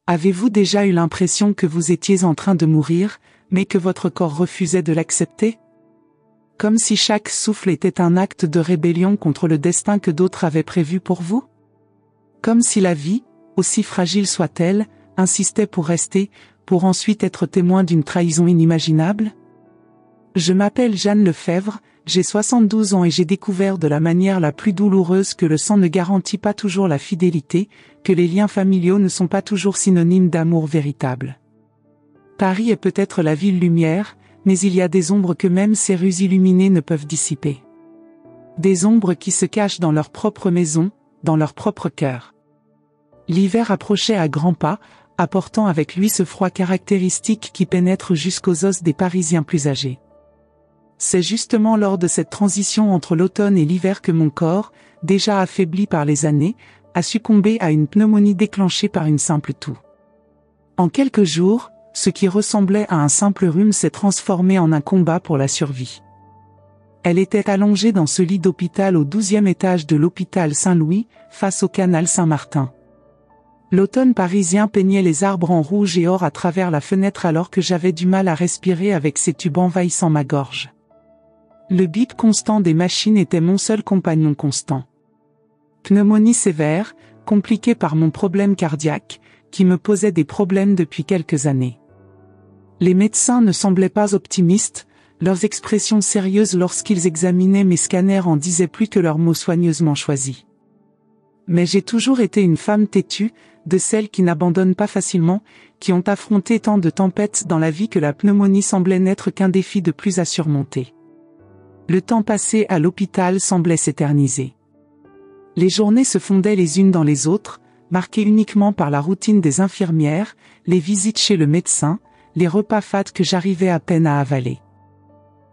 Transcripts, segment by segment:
Avez-vous déjà eu l'impression que vous étiez en train de mourir, mais que votre corps refusait de l'accepter? Comme si chaque souffle était un acte de rébellion contre le destin que d'autres avaient prévu pour vous? Comme si la vie, aussi fragile soit-elle, insistait pour rester, pour ensuite être témoin d'une trahison inimaginable? Je m'appelle Jeanne Lefebvre, j'ai 72 ans et j'ai découvert de la manière la plus douloureuse que le sang ne garantit pas toujours la fidélité, que les liens familiaux ne sont pas toujours synonymes d'amour véritable. Paris est peut-être la ville lumière, mais il y a des ombres que même ces rues illuminées ne peuvent dissiper. Des ombres qui se cachent dans leur propre maison, dans leur propre cœur. L'hiver approchait à grands pas, apportant avec lui ce froid caractéristique qui pénètre jusqu'aux os des Parisiens plus âgés. C'est justement lors de cette transition entre l'automne et l'hiver que mon corps, déjà affaibli par les années, a succombé à une pneumonie déclenchée par une simple toux. En quelques jours, ce qui ressemblait à un simple rhume s'est transformé en un combat pour la survie. Elle était allongée dans ce lit d'hôpital au 12e étage de l'hôpital Saint-Louis, face au canal Saint-Martin. L'automne parisien peignait les arbres en rouge et or à travers la fenêtre alors que j'avais du mal à respirer avec ces tubes envahissant ma gorge. Le bip constant des machines était mon seul compagnon constant. Pneumonie sévère, compliquée par mon problème cardiaque, qui me posait des problèmes depuis quelques années. Les médecins ne semblaient pas optimistes, leurs expressions sérieuses lorsqu'ils examinaient mes scanners en disaient plus que leurs mots soigneusement choisis. Mais j'ai toujours été une femme têtue, de celles qui n'abandonnent pas facilement, qui ont affronté tant de tempêtes dans la vie que la pneumonie semblait n'être qu'un défi de plus à surmonter. Le temps passé à l'hôpital semblait s'éterniser. Les journées se fondaient les unes dans les autres, marquées uniquement par la routine des infirmières, les visites chez le médecin, les repas fades que j'arrivais à peine à avaler.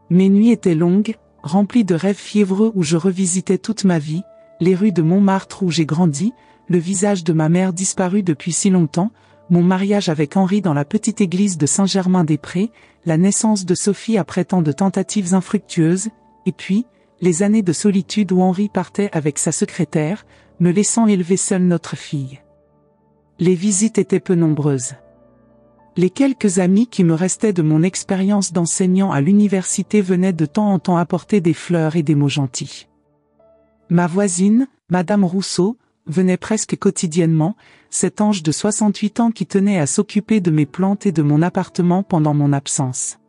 Mes nuits étaient longues, remplies de rêves fiévreux où je revisitais toute ma vie, les rues de Montmartre où j'ai grandi, le visage de ma mère disparu depuis si longtemps, mon mariage avec Henri dans la petite église de Saint-Germain-des-Prés, la naissance de Sophie après tant de tentatives infructueuses, et puis, les années de solitude où Henri partait avec sa secrétaire, me laissant élever seule notre fille. Les visites étaient peu nombreuses. Les quelques amis qui me restaient de mon expérience d'enseignant à l'université venaient de temps en temps apporter des fleurs et des mots gentils. Ma voisine, Madame Rousseau, venait presque quotidiennement, cet ange de 68 ans qui tenait à s'occuper de mes plantes et de mon appartement pendant mon absence.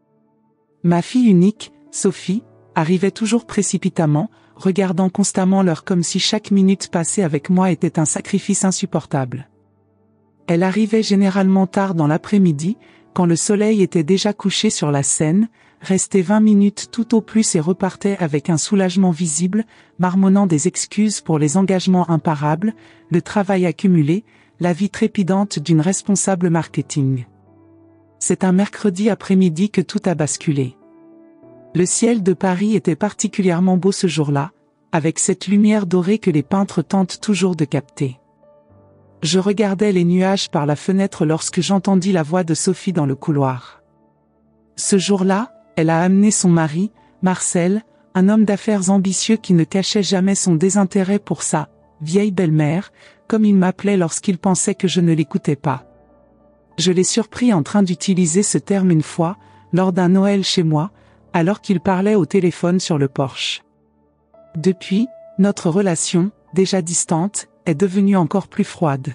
Ma fille unique, Sophie, arrivait toujours précipitamment, regardant constamment l'heure comme si chaque minute passée avec moi était un sacrifice insupportable. Elle arrivait généralement tard dans l'après-midi, quand le soleil était déjà couché sur la Seine, restait 20 minutes tout au plus et repartait avec un soulagement visible, marmonnant des excuses pour les engagements imparables, le travail accumulé, la vie trépidante d'une responsable marketing. C'est un mercredi après-midi que tout a basculé. Le ciel de Paris était particulièrement beau ce jour-là, avec cette lumière dorée que les peintres tentent toujours de capter. Je regardais les nuages par la fenêtre lorsque j'entendis la voix de Sophie dans le couloir. Ce jour-là, elle a amené son mari, Marcel, un homme d'affaires ambitieux qui ne cachait jamais son désintérêt pour sa vieille belle-mère, comme il m'appelait lorsqu'il pensait que je ne l'écoutais pas. Je l'ai surpris en train d'utiliser ce terme une fois, lors d'un Noël chez moi, alors qu'il parlait au téléphone sur le porche. Depuis, notre relation, déjà distante, est devenue encore plus froide.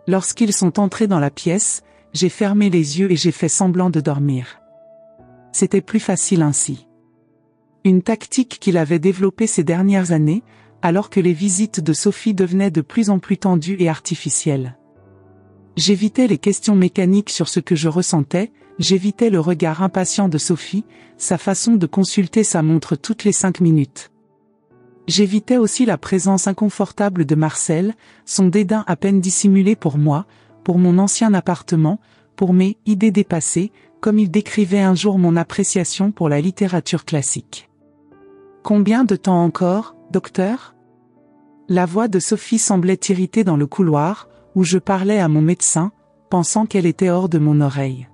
Lorsqu'ils sont entrés dans la pièce, j'ai fermé les yeux et j'ai fait semblant de dormir. C'était plus facile ainsi. Une tactique qu'il avait développée ces dernières années, alors que les visites de Sophie devenaient de plus en plus tendues et artificielles. J'évitais les questions mécaniques sur ce que je ressentais, j'évitais le regard impatient de Sophie, sa façon de consulter sa montre toutes les 5 minutes. J'évitais aussi la présence inconfortable de Marcel, son dédain à peine dissimulé pour moi, pour mon ancien appartement, pour mes « idées dépassées », comme il décrivait un jour mon appréciation pour la littérature classique. « Combien de temps encore, docteur ?» La voix de Sophie semblait irritée dans le couloir, où je parlais à mon médecin, pensant qu'elle était hors de mon oreille.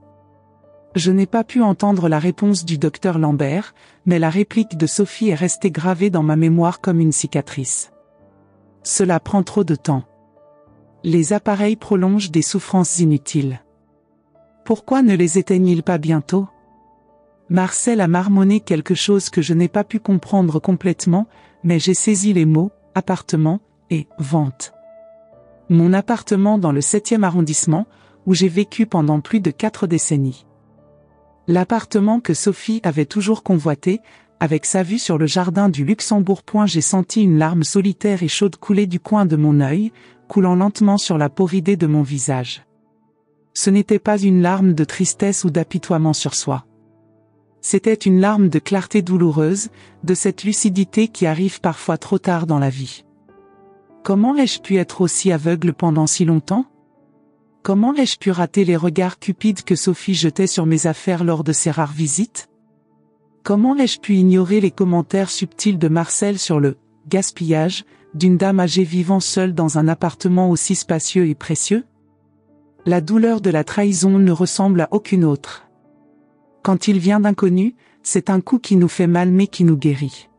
Je n'ai pas pu entendre la réponse du docteur Lambert, mais la réplique de Sophie est restée gravée dans ma mémoire comme une cicatrice. Cela prend trop de temps. Les appareils prolongent des souffrances inutiles. Pourquoi ne les éteignent-ils pas bientôt? Marcel a marmonné quelque chose que je n'ai pas pu comprendre complètement, mais j'ai saisi les mots « appartement » et « vente ». Mon appartement dans le 7e arrondissement, où j'ai vécu pendant plus de 4 décennies. L'appartement que Sophie avait toujours convoité, avec sa vue sur le jardin du Luxembourg. J'ai senti une larme solitaire et chaude couler du coin de mon œil, coulant lentement sur la peau ridée de mon visage. Ce n'était pas une larme de tristesse ou d'apitoiement sur soi. C'était une larme de clarté douloureuse, de cette lucidité qui arrive parfois trop tard dans la vie. Comment ai-je pu être aussi aveugle pendant si longtemps? Comment ai-je pu rater les regards cupides que Sophie jetait sur mes affaires lors de ses rares visites? Comment ai-je pu ignorer les commentaires subtils de Marcel sur le « gaspillage » d'une dame âgée vivant seule dans un appartement aussi spacieux et précieux? La douleur de la trahison ne ressemble à aucune autre. Quand il vient d'inconnus, c'est un coup qui nous fait mal mais qui nous guérit.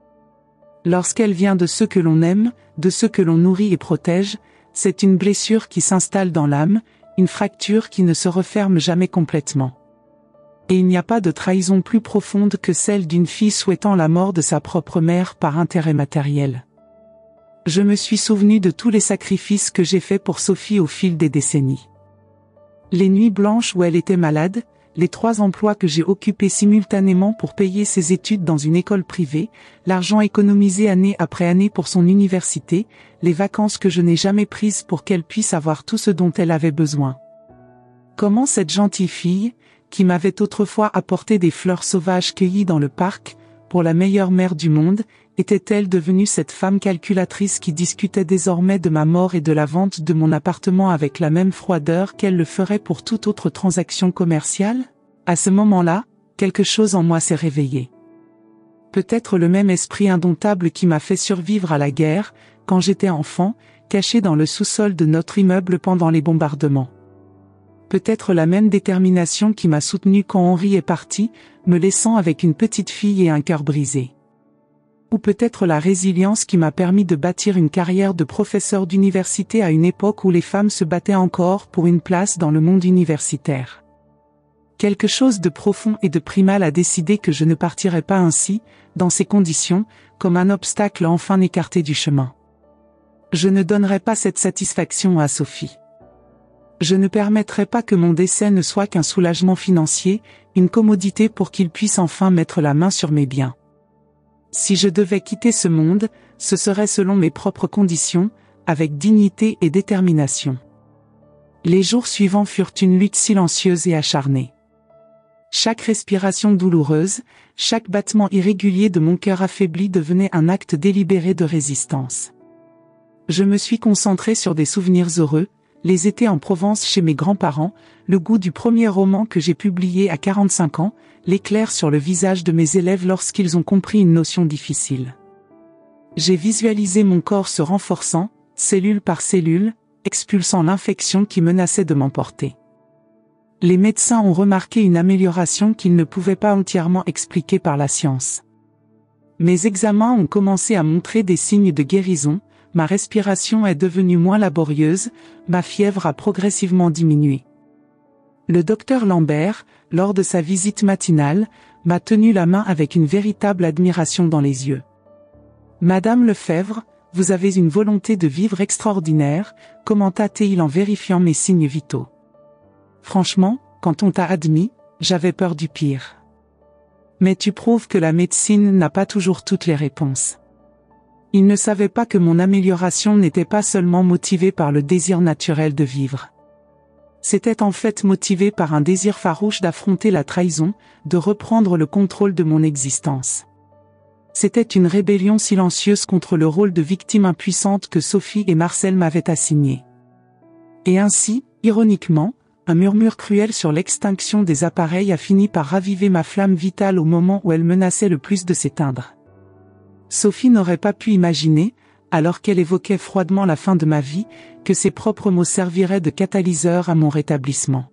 Lorsqu'elle vient de ceux que l'on aime, de ceux que l'on nourrit et protège, c'est une blessure qui s'installe dans l'âme, une fracture qui ne se referme jamais complètement. Et il n'y a pas de trahison plus profonde que celle d'une fille souhaitant la mort de sa propre mère par intérêt matériel. Je me suis souvenu de tous les sacrifices que j'ai faits pour Sophie au fil des décennies. Les nuits blanches où elle était malade, les 3 emplois que j'ai occupés simultanément pour payer ses études dans une école privée, l'argent économisé année après année pour son université, les vacances que je n'ai jamais prises pour qu'elle puisse avoir tout ce dont elle avait besoin. Comment cette gentille fille, qui m'avait autrefois apporté des fleurs sauvages cueillies dans le parc, pour la meilleure mère du monde, était-elle devenue cette femme calculatrice qui discutait désormais de ma mort et de la vente de mon appartement avec la même froideur qu'elle le ferait pour toute autre transaction commerciale? À ce moment-là, quelque chose en moi s'est réveillé. Peut-être le même esprit indomptable qui m'a fait survivre à la guerre, quand j'étais enfant, caché dans le sous-sol de notre immeuble pendant les bombardements. Peut-être la même détermination qui m'a soutenu quand Henri est parti, me laissant avec une petite fille et un cœur brisé. Ou peut-être la résilience qui m'a permis de bâtir une carrière de professeur d'université à une époque où les femmes se battaient encore pour une place dans le monde universitaire. Quelque chose de profond et de primal a décidé que je ne partirais pas ainsi, dans ces conditions, comme un obstacle enfin écarté du chemin. Je ne donnerai pas cette satisfaction à Sophie. Je ne permettrai pas que mon décès ne soit qu'un soulagement financier, une commodité pour qu'il puisse enfin mettre la main sur mes biens. Si je devais quitter ce monde, ce serait selon mes propres conditions, avec dignité et détermination. Les jours suivants furent une lutte silencieuse et acharnée. Chaque respiration douloureuse, chaque battement irrégulier de mon cœur affaibli devenait un acte délibéré de résistance. Je me suis concentré sur des souvenirs heureux, les étés en Provence chez mes grands-parents, le goût du premier roman que j'ai publié à 45 ans, l'éclair sur le visage de mes élèves lorsqu'ils ont compris une notion difficile. J'ai visualisé mon corps se renforçant, cellule par cellule, expulsant l'infection qui menaçait de m'emporter. Les médecins ont remarqué une amélioration qu'ils ne pouvaient pas entièrement expliquer par la science. Mes examens ont commencé à montrer des signes de guérison, ma respiration est devenue moins laborieuse, ma fièvre a progressivement diminué. Le docteur Lambert, lors de sa visite matinale, m'a tenu la main avec une véritable admiration dans les yeux. « Madame Lefebvre, vous avez une volonté de vivre extraordinaire », commenta-t-il en vérifiant mes signes vitaux. Franchement, quand on t'a admis, j'avais peur du pire. Mais tu prouves que la médecine n'a pas toujours toutes les réponses. Il ne savait pas que mon amélioration n'était pas seulement motivée par le désir naturel de vivre. C'était en fait motivé par un désir farouche d'affronter la trahison, de reprendre le contrôle de mon existence. C'était une rébellion silencieuse contre le rôle de victime impuissante que Sophie et Marcel m'avaient assigné. Et ainsi, ironiquement, un murmure cruel sur l'extinction des appareils a fini par raviver ma flamme vitale au moment où elle menaçait le plus de s'éteindre. Sophie n'aurait pas pu imaginer, alors qu'elle évoquait froidement la fin de ma vie, que ses propres mots serviraient de catalyseur à mon rétablissement.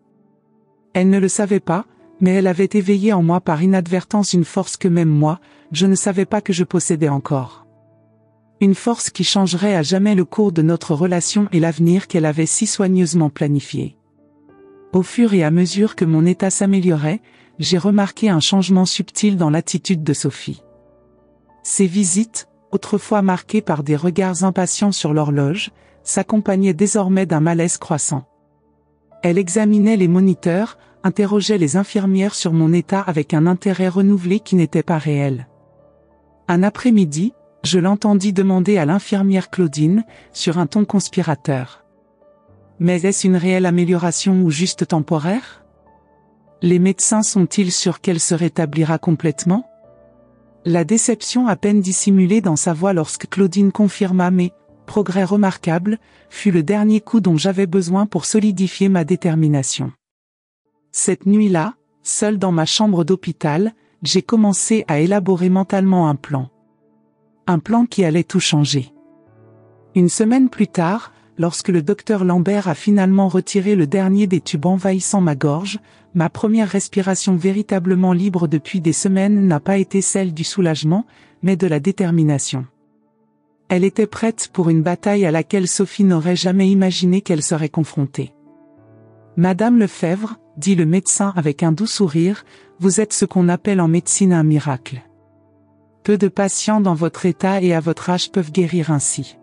Elle ne le savait pas, mais elle avait éveillé en moi par inadvertance une force que même moi, je ne savais pas que je possédais encore. Une force qui changerait à jamais le cours de notre relation et l'avenir qu'elle avait si soigneusement planifié. Au fur et à mesure que mon état s'améliorait, j'ai remarqué un changement subtil dans l'attitude de Sophie. Ses visites, autrefois marquées par des regards impatients sur l'horloge, s'accompagnaient désormais d'un malaise croissant. Elle examinait les moniteurs, interrogeait les infirmières sur mon état avec un intérêt renouvelé qui n'était pas réel. Un après-midi, je l'entendis demander à l'infirmière Claudine, sur un ton conspirateur. Mais est-ce une réelle amélioration ou juste temporaire? Les médecins sont-ils sûrs qu'elle se rétablira complètement? La déception à peine dissimulée dans sa voix lorsque Claudine confirma mes progrès remarquables fut le dernier coup dont j'avais besoin pour solidifier ma détermination. Cette nuit-là, seule dans ma chambre d'hôpital, j'ai commencé à élaborer mentalement un plan. Un plan qui allait tout changer. Une semaine plus tard, lorsque le docteur Lambert a finalement retiré le dernier des tubes envahissant ma gorge, ma première respiration véritablement libre depuis des semaines n'a pas été celle du soulagement, mais de la détermination. Elle était prête pour une bataille à laquelle Sophie n'aurait jamais imaginé qu'elle serait confrontée. « Madame Lefebvre, dit le médecin avec un doux sourire, vous êtes ce qu'on appelle en médecine un miracle. Peu de patients dans votre état et à votre âge peuvent guérir ainsi. »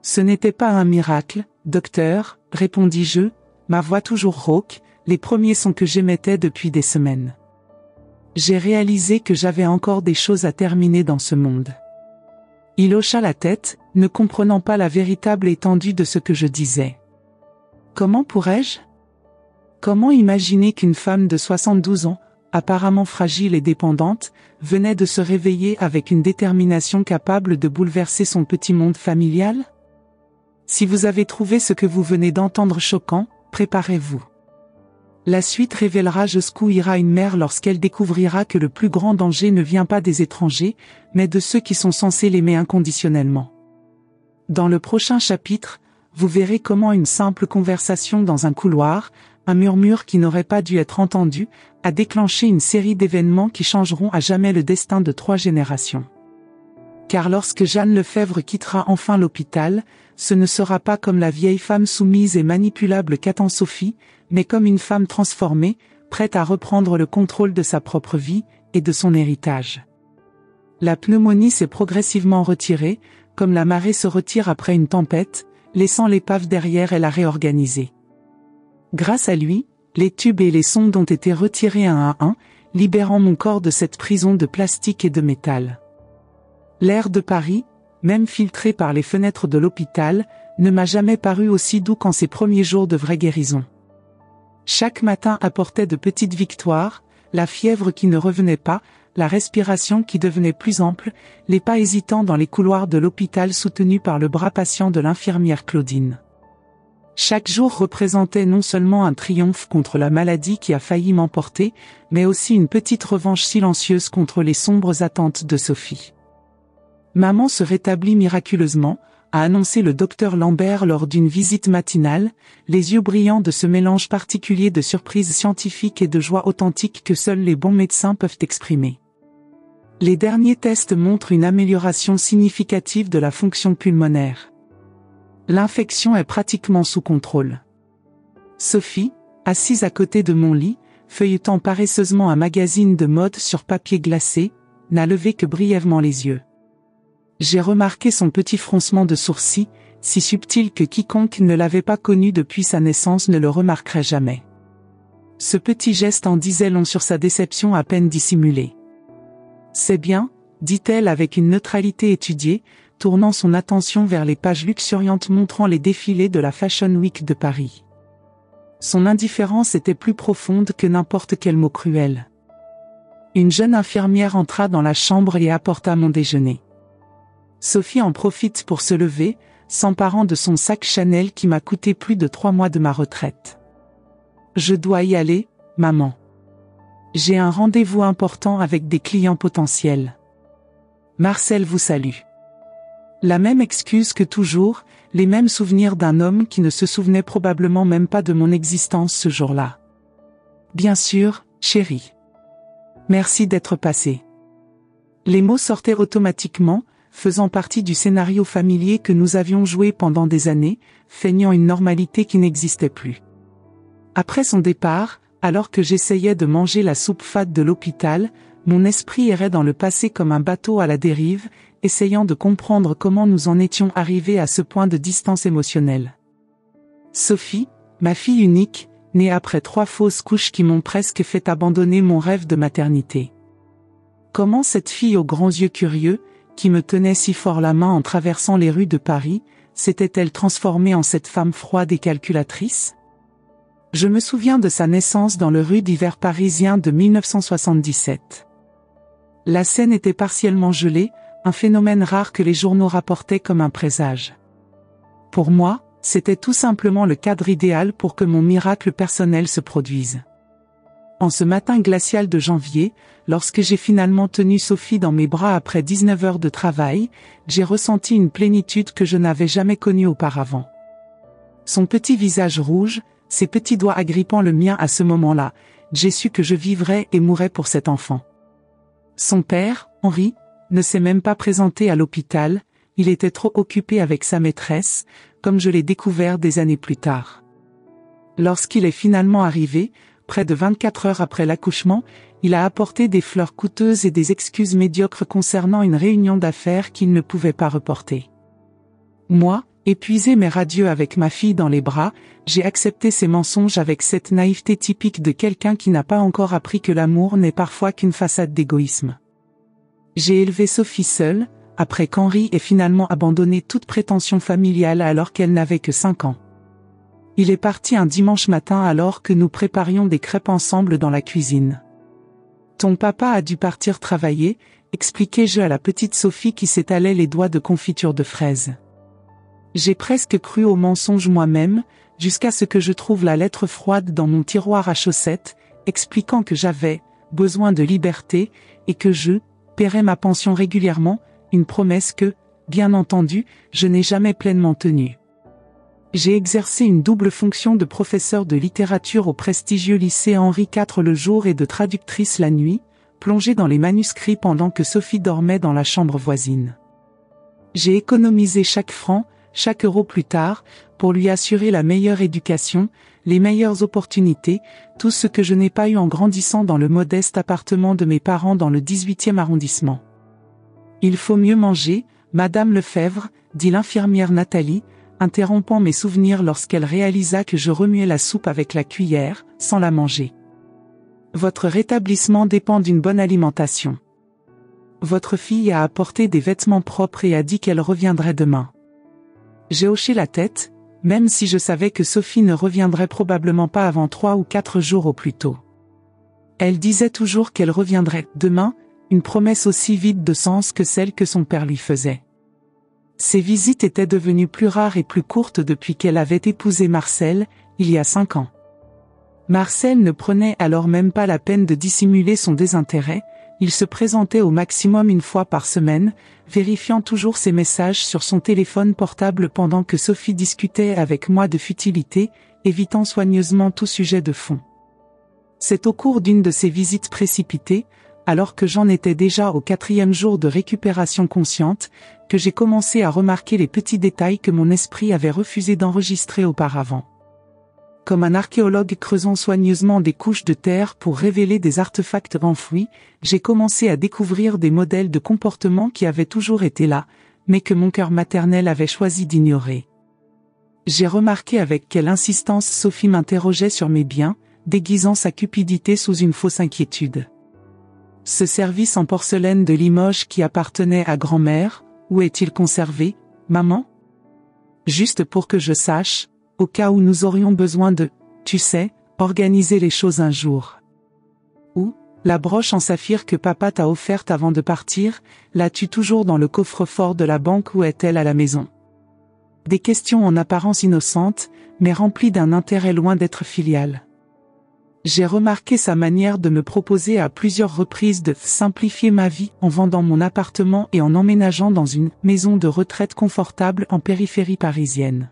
Ce n'était pas un miracle, docteur, répondis-je, ma voix toujours rauque, les premiers sons que j'émettais depuis des semaines. J'ai réalisé que j'avais encore des choses à terminer dans ce monde. Il hocha la tête, ne comprenant pas la véritable étendue de ce que je disais. Comment pourrais-je? Comment imaginer qu'une femme de 72 ans, apparemment fragile et dépendante, venait de se réveiller avec une détermination capable de bouleverser son petit monde familial? Si vous avez trouvé ce que vous venez d'entendre choquant, préparez-vous. La suite révélera jusqu'où ira une mère lorsqu'elle découvrira que le plus grand danger ne vient pas des étrangers, mais de ceux qui sont censés l'aimer inconditionnellement. Dans le prochain chapitre, vous verrez comment une simple conversation dans un couloir, un murmure qui n'aurait pas dû être entendu, a déclenché une série d'événements qui changeront à jamais le destin de 3 générations. Car lorsque Jeanne Lefebvre quittera enfin l'hôpital, ce ne sera pas comme la vieille femme soumise et manipulable qu'attend Sophie, mais comme une femme transformée, prête à reprendre le contrôle de sa propre vie, et de son héritage. La pneumonie s'est progressivement retirée, comme la marée se retire après une tempête, laissant l'épave derrière et la réorganiser. Grâce à lui, les tubes et les sondes ont été retirés un à un, libérant mon corps de cette prison de plastique et de métal. L'air de Paris, même filtré par les fenêtres de l'hôpital, ne m'a jamais paru aussi doux qu'en ces premiers jours de vraie guérison. Chaque matin apportait de petites victoires, la fièvre qui ne revenait pas, la respiration qui devenait plus ample, les pas hésitants dans les couloirs de l'hôpital soutenus par le bras patient de l'infirmière Claudine. Chaque jour représentait non seulement un triomphe contre la maladie qui a failli m'emporter, mais aussi une petite revanche silencieuse contre les sombres attentes de Sophie. Maman se rétablit miraculeusement, a annoncé le docteur Lambert lors d'une visite matinale, les yeux brillants de ce mélange particulier de surprise scientifique et de joie authentique que seuls les bons médecins peuvent exprimer. Les derniers tests montrent une amélioration significative de la fonction pulmonaire. L'infection est pratiquement sous contrôle. Sophie, assise à côté de mon lit, feuilletant paresseusement un magazine de mode sur papier glacé, n'a levé que brièvement les yeux. J'ai remarqué son petit froncement de sourcils, si subtil que quiconque ne l'avait pas connu depuis sa naissance ne le remarquerait jamais. Ce petit geste en disait long sur sa déception à peine dissimulée. « C'est bien », dit-elle avec une neutralité étudiée, tournant son attention vers les pages luxuriantes montrant les défilés de la Fashion Week de Paris. Son indifférence était plus profonde que n'importe quel mot cruel. Une jeune infirmière entra dans la chambre et apporta mon déjeuner. Sophie en profite pour se lever, s'emparant de son sac Chanel qui m'a coûté plus de 3 mois de ma retraite. « Je dois y aller, maman. J'ai un rendez-vous important avec des clients potentiels. Marcel vous salue. » La même excuse que toujours, les mêmes souvenirs d'un homme qui ne se souvenait probablement même pas de mon existence ce jour-là. « Bien sûr, chérie. Merci d'être passé. » Les mots sortaient automatiquement, faisant partie du scénario familier que nous avions joué pendant des années, feignant une normalité qui n'existait plus. Après son départ, alors que j'essayais de manger la soupe fade de l'hôpital, mon esprit errait dans le passé comme un bateau à la dérive, essayant de comprendre comment nous en étions arrivés à ce point de distance émotionnelle. Sophie, ma fille unique, née après 3 fausses couches qui m'ont presque fait abandonner mon rêve de maternité. Comment cette fille aux grands yeux curieux, qui me tenait si fort la main en traversant les rues de Paris, s'était-elle transformée en cette femme froide et calculatrice ? Je me souviens de sa naissance dans le rue d'hiver parisien de 1977. La Seine était partiellement gelée, un phénomène rare que les journaux rapportaient comme un présage. Pour moi, c'était tout simplement le cadre idéal pour que mon miracle personnel se produise. En ce matin glacial de janvier, lorsque j'ai finalement tenu Sophie dans mes bras après 19 heures de travail, j'ai ressenti une plénitude que je n'avais jamais connue auparavant. Son petit visage rouge, ses petits doigts agrippant le mien à ce moment-là, j'ai su que je vivrais et mourrais pour cet enfant. Son père, Henri, ne s'est même pas présenté à l'hôpital, il était trop occupé avec sa maîtresse, comme je l'ai découvert des années plus tard. Lorsqu'il est finalement arrivé, près de 24 heures après l'accouchement, il a apporté des fleurs coûteuses et des excuses médiocres concernant une réunion d'affaires qu'il ne pouvait pas reporter. Moi, épuisé mais radieux avec ma fille dans les bras, j'ai accepté ces mensonges avec cette naïveté typique de quelqu'un qui n'a pas encore appris que l'amour n'est parfois qu'une façade d'égoïsme. J'ai élevé Sophie seule, après qu'Henri ait finalement abandonné toute prétention familiale alors qu'elle n'avait que 5 ans. Il est parti un dimanche matin alors que nous préparions des crêpes ensemble dans la cuisine. « Ton papa a dû partir travailler », expliquai-je à la petite Sophie qui s'étalait les doigts de confiture de fraises. J'ai presque cru au mensonge moi-même, jusqu'à ce que je trouve la lettre froide dans mon tiroir à chaussettes, expliquant que j'avais besoin de liberté et que je paierais ma pension régulièrement, une promesse que, bien entendu, je n'ai jamais pleinement tenue. J'ai exercé une double fonction de professeur de littérature au prestigieux lycée Henri IV le jour et de traductrice la nuit, plongée dans les manuscrits pendant que Sophie dormait dans la chambre voisine. J'ai économisé chaque franc, chaque euro plus tard, pour lui assurer la meilleure éducation, les meilleures opportunités, tout ce que je n'ai pas eu en grandissant dans le modeste appartement de mes parents dans le 18e arrondissement. Il faut mieux manger, Madame Lefebvre, dit l'infirmière Nathalie, interrompant mes souvenirs lorsqu'elle réalisa que je remuais la soupe avec la cuillère, sans la manger. Votre rétablissement dépend d'une bonne alimentation. Votre fille a apporté des vêtements propres et a dit qu'elle reviendrait demain. J'ai hoché la tête, même si je savais que Sophie ne reviendrait probablement pas avant 3 ou 4 jours au plus tôt. Elle disait toujours qu'elle reviendrait demain, une promesse aussi vide de sens que celle que son père lui faisait. Ces visites étaient devenues plus rares et plus courtes depuis qu'elle avait épousé Marcel, il y a 5 ans. Marcel ne prenait alors même pas la peine de dissimuler son désintérêt, il se présentait au maximum 1 fois par semaine, vérifiant toujours ses messages sur son téléphone portable pendant que Sophie discutait avec moi de futilités, évitant soigneusement tout sujet de fond. C'est au cours d'une de ces visites précipitées, alors que j'en étais déjà au 4e jour de récupération consciente, que j'ai commencé à remarquer les petits détails que mon esprit avait refusé d'enregistrer auparavant. Comme un archéologue creusant soigneusement des couches de terre pour révéler des artefacts enfouis, j'ai commencé à découvrir des modèles de comportement qui avaient toujours été là, mais que mon cœur maternel avait choisi d'ignorer. J'ai remarqué avec quelle insistance Sophie m'interrogeait sur mes biens, déguisant sa cupidité sous une fausse inquiétude. Ce service en porcelaine de Limoges qui appartenait à grand-mère, où est-il conservé, maman ? Juste pour que je sache, au cas où nous aurions besoin de, tu sais, organiser les choses un jour. Ou, la broche en saphir que papa t'a offerte avant de partir, l'as-tu toujours dans le coffre-fort de la banque ou est-elle à la maison ? Des questions en apparence innocentes, mais remplies d'un intérêt loin d'être filial. J'ai remarqué sa manière de me proposer à plusieurs reprises de simplifier ma vie en vendant mon appartement et en emménageant dans une maison de retraite confortable en périphérie parisienne.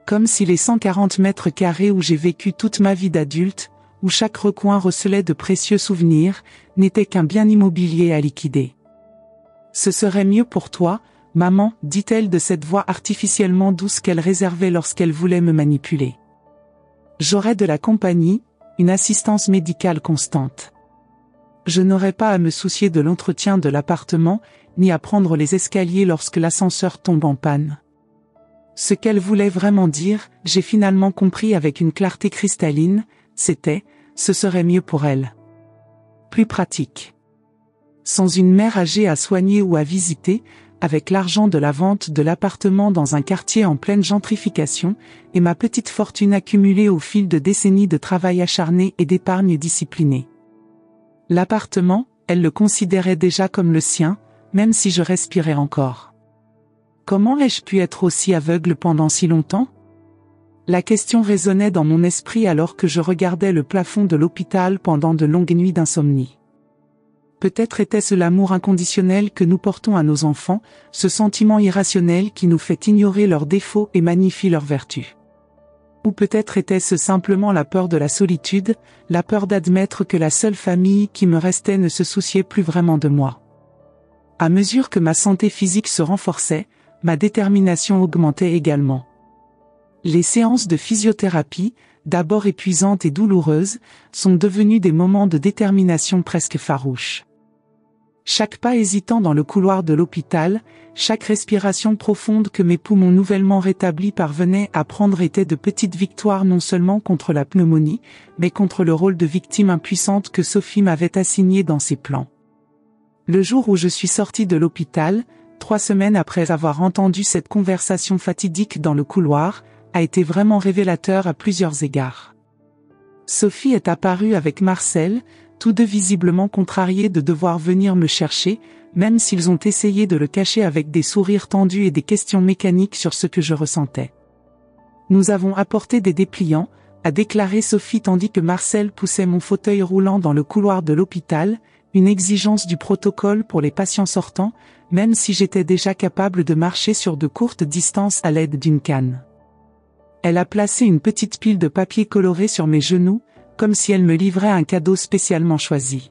Comme si les 140 mètres carrés où j'ai vécu toute ma vie d'adulte, où chaque recoin recelait de précieux souvenirs, n'étaient qu'un bien immobilier à liquider. Ce serait mieux pour toi, maman, dit-elle de cette voix artificiellement douce qu'elle réservait lorsqu'elle voulait me manipuler. J'aurais de la compagnie, une assistance médicale constante. Je n'aurais pas à me soucier de l'entretien de l'appartement, ni à prendre les escaliers lorsque l'ascenseur tombe en panne. Ce qu'elle voulait vraiment dire, j'ai finalement compris avec une clarté cristalline, c'était, ce serait mieux pour elle. Plus pratique. Sans une mère âgée à soigner ou à visiter, avec l'argent de la vente de l'appartement dans un quartier en pleine gentrification, et ma petite fortune accumulée au fil de décennies de travail acharné et d'épargne disciplinée. L'appartement, elle le considérait déjà comme le sien, même si je respirais encore. Comment ai-je pu être aussi aveugle pendant si longtemps? La question résonnait dans mon esprit alors que je regardais le plafond de l'hôpital pendant de longues nuits d'insomnie. Peut-être était-ce l'amour inconditionnel que nous portons à nos enfants, ce sentiment irrationnel qui nous fait ignorer leurs défauts et magnifie leurs vertus. Ou peut-être était-ce simplement la peur de la solitude, la peur d'admettre que la seule famille qui me restait ne se souciait plus vraiment de moi. À mesure que ma santé physique se renforçait, ma détermination augmentait également. Les séances de physiothérapie, d'abord épuisantes et douloureuses, sont devenues des moments de détermination presque farouches. Chaque pas hésitant dans le couloir de l'hôpital, chaque respiration profonde que mes poumons nouvellement rétablis parvenaient à prendre était de petites victoires non seulement contre la pneumonie, mais contre le rôle de victime impuissante que Sophie m'avait assigné dans ses plans. Le jour où je suis sortie de l'hôpital, 3 semaines après avoir entendu cette conversation fatidique dans le couloir, a été vraiment révélateur à plusieurs égards. Sophie est apparue avec Marcel, tous deux visiblement contrariés de devoir venir me chercher, même s'ils ont essayé de le cacher avec des sourires tendus et des questions mécaniques sur ce que je ressentais. Nous avons apporté des dépliants, a déclaré Sophie tandis que Marcel poussait mon fauteuil roulant dans le couloir de l'hôpital, une exigence du protocole pour les patients sortants, même si j'étais déjà capable de marcher sur de courtes distances à l'aide d'une canne. Elle a placé une petite pile de papier coloré sur mes genoux, comme si elle me livrait un cadeau spécialement choisi.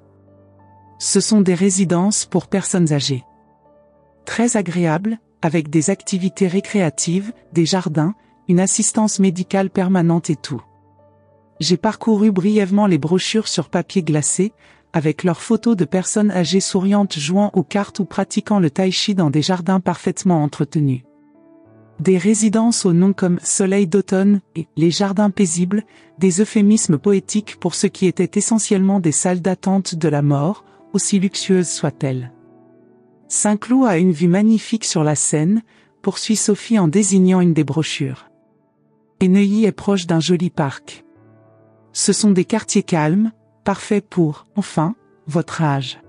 Ce sont des résidences pour personnes âgées. Très agréables, avec des activités récréatives, des jardins, une assistance médicale permanente et tout. J'ai parcouru brièvement les brochures sur papier glacé, avec leurs photos de personnes âgées souriantes jouant aux cartes ou pratiquant le tai chi dans des jardins parfaitement entretenus. Des résidences au nom comme Soleil d'automne et Les jardins paisibles, des euphémismes poétiques pour ce qui étaient essentiellement des salles d'attente de la mort, aussi luxueuses soient-elles. Saint-Cloud a une vue magnifique sur la Seine, poursuit Sophie en désignant une des brochures. Et Neuilly est proche d'un joli parc. Ce sont des quartiers calmes, parfaits pour, enfin, votre âge.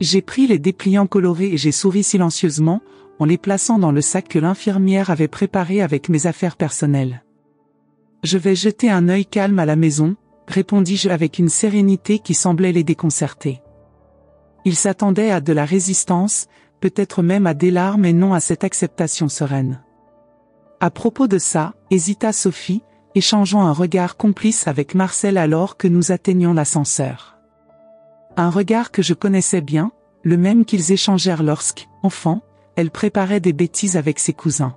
J'ai pris les dépliants colorés et j'ai souri silencieusement, en les plaçant dans le sac que l'infirmière avait préparé avec mes affaires personnelles. Je vais jeter un œil calme à la maison, répondis-je avec une sérénité qui semblait les déconcerter. Ils s'attendaient à de la résistance, peut-être même à des larmes et non à cette acceptation sereine. À propos de ça, hésita Sophie, échangeant un regard complice avec Marcel alors que nous atteignions l'ascenseur. Un regard que je connaissais bien, le même qu'ils échangèrent lorsque, enfant, elle préparait des bêtises avec ses cousins.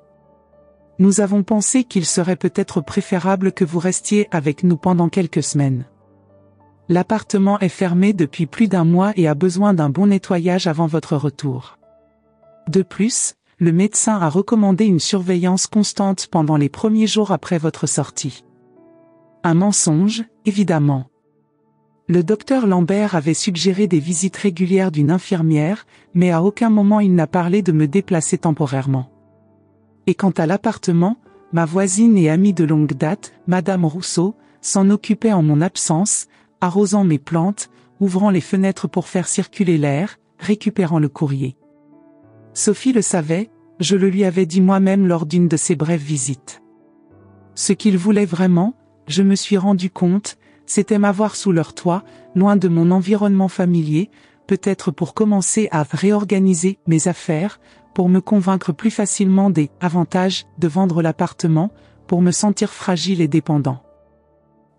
Nous avons pensé qu'il serait peut-être préférable que vous restiez avec nous pendant quelques semaines. L'appartement est fermé depuis plus d'1 mois et a besoin d'un bon nettoyage avant votre retour. De plus, le médecin a recommandé une surveillance constante pendant les premiers jours après votre sortie. Un mensonge, évidemment. Le docteur Lambert avait suggéré des visites régulières d'une infirmière, mais à aucun moment il n'a parlé de me déplacer temporairement. Et quant à l'appartement, ma voisine et amie de longue date, Madame Rousseau, s'en occupait en mon absence, arrosant mes plantes, ouvrant les fenêtres pour faire circuler l'air, récupérant le courrier. Sophie le savait, je le lui avais dit moi-même lors d'une de ces brèves visites. Ce qu'il voulait vraiment, je me suis rendu compte, c'était m'avoir sous leur toit, loin de mon environnement familier, peut-être pour commencer à réorganiser mes affaires, pour me convaincre plus facilement des avantages de vendre l'appartement, pour me sentir fragile et dépendant.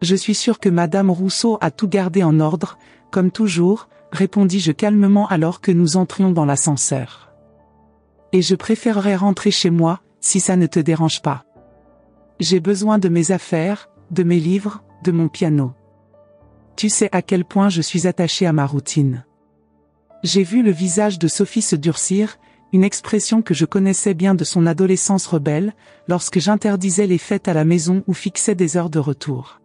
Je suis sûr que Madame Rousseau a tout gardé en ordre, comme toujours, répondis-je calmement alors que nous entrions dans l'ascenseur. Et je préférerais rentrer chez moi, si ça ne te dérange pas. J'ai besoin de mes affaires, de mes livres, de mon piano. Tu sais à quel point je suis attachée à ma routine. J'ai vu le visage de Sophie se durcir, une expression que je connaissais bien de son adolescence rebelle, lorsque j'interdisais les fêtes à la maison ou fixais des heures de retour.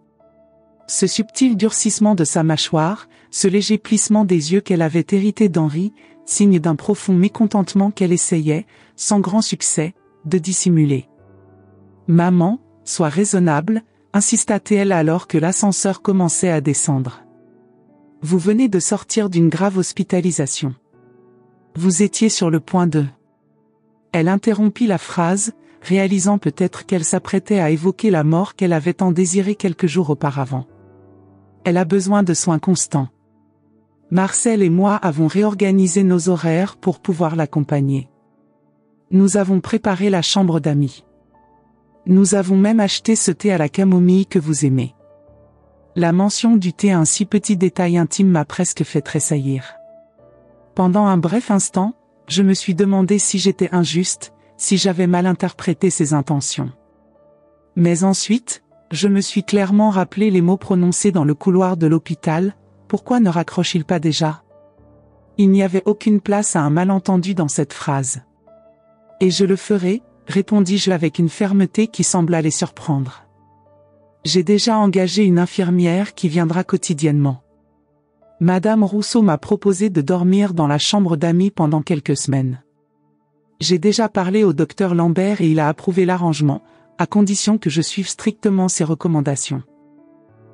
Ce subtil durcissement de sa mâchoire, ce léger plissement des yeux qu'elle avait hérité d'Henri, signe d'un profond mécontentement qu'elle essayait, sans grand succès, de dissimuler. « Maman, sois raisonnable », insista-t-elle alors que l'ascenseur commençait à descendre. « Vous venez de sortir d'une grave hospitalisation. Vous étiez sur le point de... » Elle interrompit la phrase, réalisant peut-être qu'elle s'apprêtait à évoquer la mort qu'elle avait tant désirée quelques jours auparavant. Elle a besoin de soins constants. Marcel et moi avons réorganisé nos horaires pour pouvoir l'accompagner. Nous avons préparé la chambre d'amis. Nous avons même acheté ce thé à la camomille que vous aimez. La mention du thé à un si petit détail intime m'a presque fait tressaillir. Pendant un bref instant, je me suis demandé si j'étais injuste, si j'avais mal interprété ses intentions. Mais ensuite, je me suis clairement rappelé les mots prononcés dans le couloir de l'hôpital. Pourquoi ne raccroche-t-il pas déjà? Il n'y avait aucune place à un malentendu dans cette phrase. Et je le ferai, répondis-je avec une fermeté qui sembla les surprendre. J'ai déjà engagé une infirmière qui viendra quotidiennement. Madame Rousseau m'a proposé de dormir dans la chambre d'amis pendant quelques semaines. J'ai déjà parlé au docteur Lambert et il a approuvé l'arrangement, à condition que je suive strictement ses recommandations.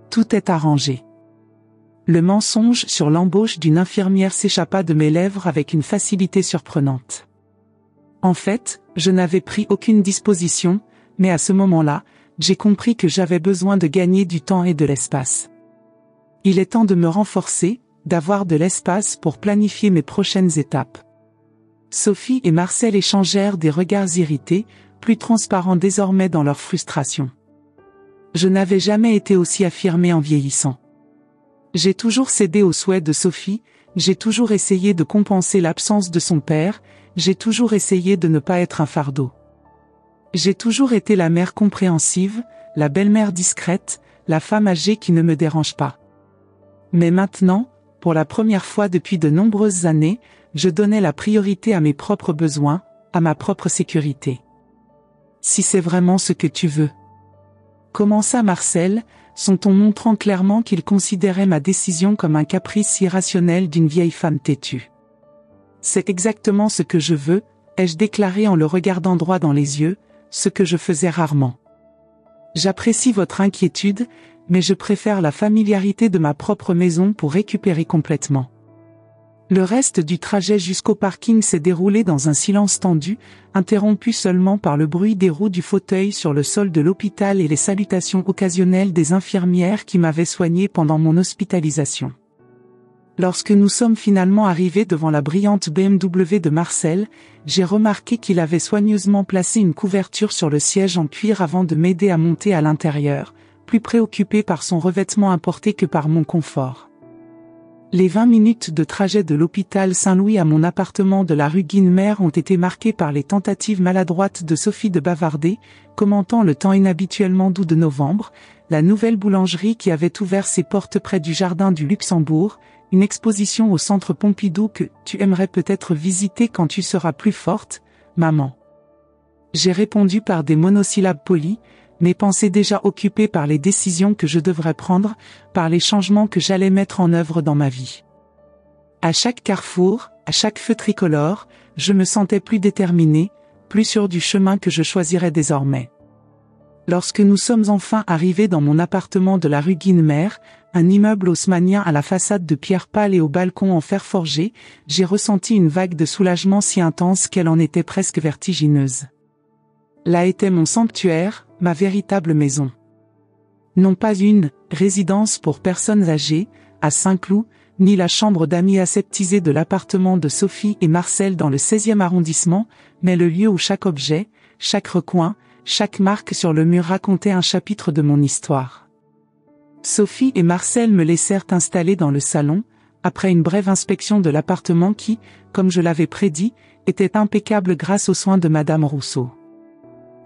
Tout est arrangé. Le mensonge sur l'embauche d'une infirmière s'échappa de mes lèvres avec une facilité surprenante. En fait, je n'avais pris aucune disposition, mais à ce moment-là, j'ai compris que j'avais besoin de gagner du temps et de l'espace. Il est temps de me renforcer, d'avoir de l'espace pour planifier mes prochaines étapes. Sophie et Marcel échangèrent des regards irrités, plus transparents désormais dans leur frustration. Je n'avais jamais été aussi affirmée en vieillissant. J'ai toujours cédé aux souhaits de Sophie, j'ai toujours essayé de compenser l'absence de son père, j'ai toujours essayé de ne pas être un fardeau. J'ai toujours été la mère compréhensive, la belle-mère discrète, la femme âgée qui ne me dérange pas. Mais maintenant, pour la première fois depuis de nombreuses années, je donnais la priorité à mes propres besoins, à ma propre sécurité. Si c'est vraiment ce que tu veux. Commença Marcel, son ton montrant clairement qu'il considérait ma décision comme un caprice irrationnel d'une vieille femme têtue. C'est exactement ce que je veux, ai-je déclaré en le regardant droit dans les yeux, ce que je faisais rarement. J'apprécie votre inquiétude, mais je préfère la familiarité de ma propre maison pour récupérer complètement. Le reste du trajet jusqu'au parking s'est déroulé dans un silence tendu, interrompu seulement par le bruit des roues du fauteuil sur le sol de l'hôpital et les salutations occasionnelles des infirmières qui m'avaient soigné pendant mon hospitalisation. Lorsque nous sommes finalement arrivés devant la brillante BMW de Marcel, j'ai remarqué qu'il avait soigneusement placé une couverture sur le siège en cuir avant de m'aider à monter à l'intérieur, plus préoccupé par son revêtement importé que par mon confort. Les 20 minutes de trajet de l'hôpital Saint-Louis à mon appartement de la rue Guinemer ont été marquées par les tentatives maladroites de Sophie de bavarder, commentant le temps inhabituellement doux de novembre, la nouvelle boulangerie qui avait ouvert ses portes près du jardin du Luxembourg, une exposition au centre Pompidou que tu aimerais peut-être visiter quand tu seras plus forte, maman. J'ai répondu par des monosyllabes polis, mes pensées déjà occupées par les décisions que je devrais prendre, par les changements que j'allais mettre en œuvre dans ma vie. À chaque carrefour, à chaque feu tricolore, je me sentais plus déterminée, plus sûre du chemin que je choisirais désormais. Lorsque nous sommes enfin arrivés dans mon appartement de la rue Guinemer, un immeuble haussmannien à la façade de pierre pâle et au balcon en fer forgé, j'ai ressenti une vague de soulagement si intense qu'elle en était presque vertigineuse. Là était mon sanctuaire, ma véritable maison. Non pas une résidence pour personnes âgées, à Saint-Cloud, ni la chambre d'amis aseptisée de l'appartement de Sophie et Marcel dans le 16e arrondissement, mais le lieu où chaque objet, chaque recoin, chaque marque sur le mur racontait un chapitre de mon histoire. Sophie et Marcel me laissèrent installer dans le salon, après une brève inspection de l'appartement qui, comme je l'avais prédit, était impeccable grâce aux soins de Madame Rousseau.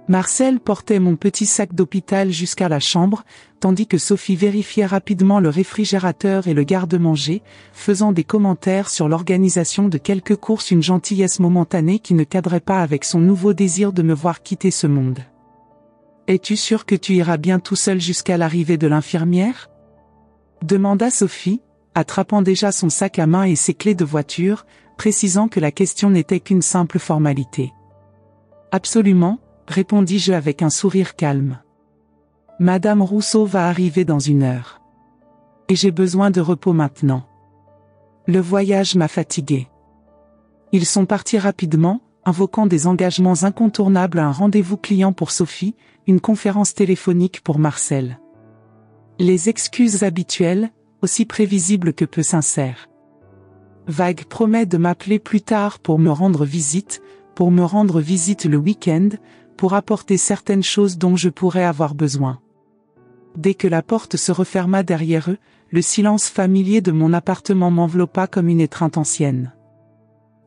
Marcel portait mon petit sac d'hôpital jusqu'à la chambre, tandis que Sophie vérifiait rapidement le réfrigérateur et le garde-manger, faisant des commentaires sur l'organisation de quelques courses, une gentillesse momentanée qui ne cadrait pas avec son nouveau désir de me voir quitter ce monde. « Es-tu sûr que tu iras bien tout seul jusqu'à l'arrivée de l'infirmière ?» demanda Sophie, attrapant déjà son sac à main et ses clés de voiture, précisant que la question n'était qu'une simple formalité. « Absolument, » répondis-je avec un sourire calme. « Madame Rousseau va arriver dans 1 heure. Et j'ai besoin de repos maintenant. Le voyage m'a fatigué. » Ils sont partis rapidement, invoquant des engagements incontournables, un rendez-vous client pour Sophie, une conférence téléphonique pour Marcel. Les excuses habituelles, aussi prévisibles que peu sincères. Vague promet de m'appeler plus tard pour me rendre visite le week-end, pour apporter certaines choses dont je pourrais avoir besoin. Dès que la porte se referma derrière eux, le silence familier de mon appartement m'enveloppa comme une étreinte ancienne.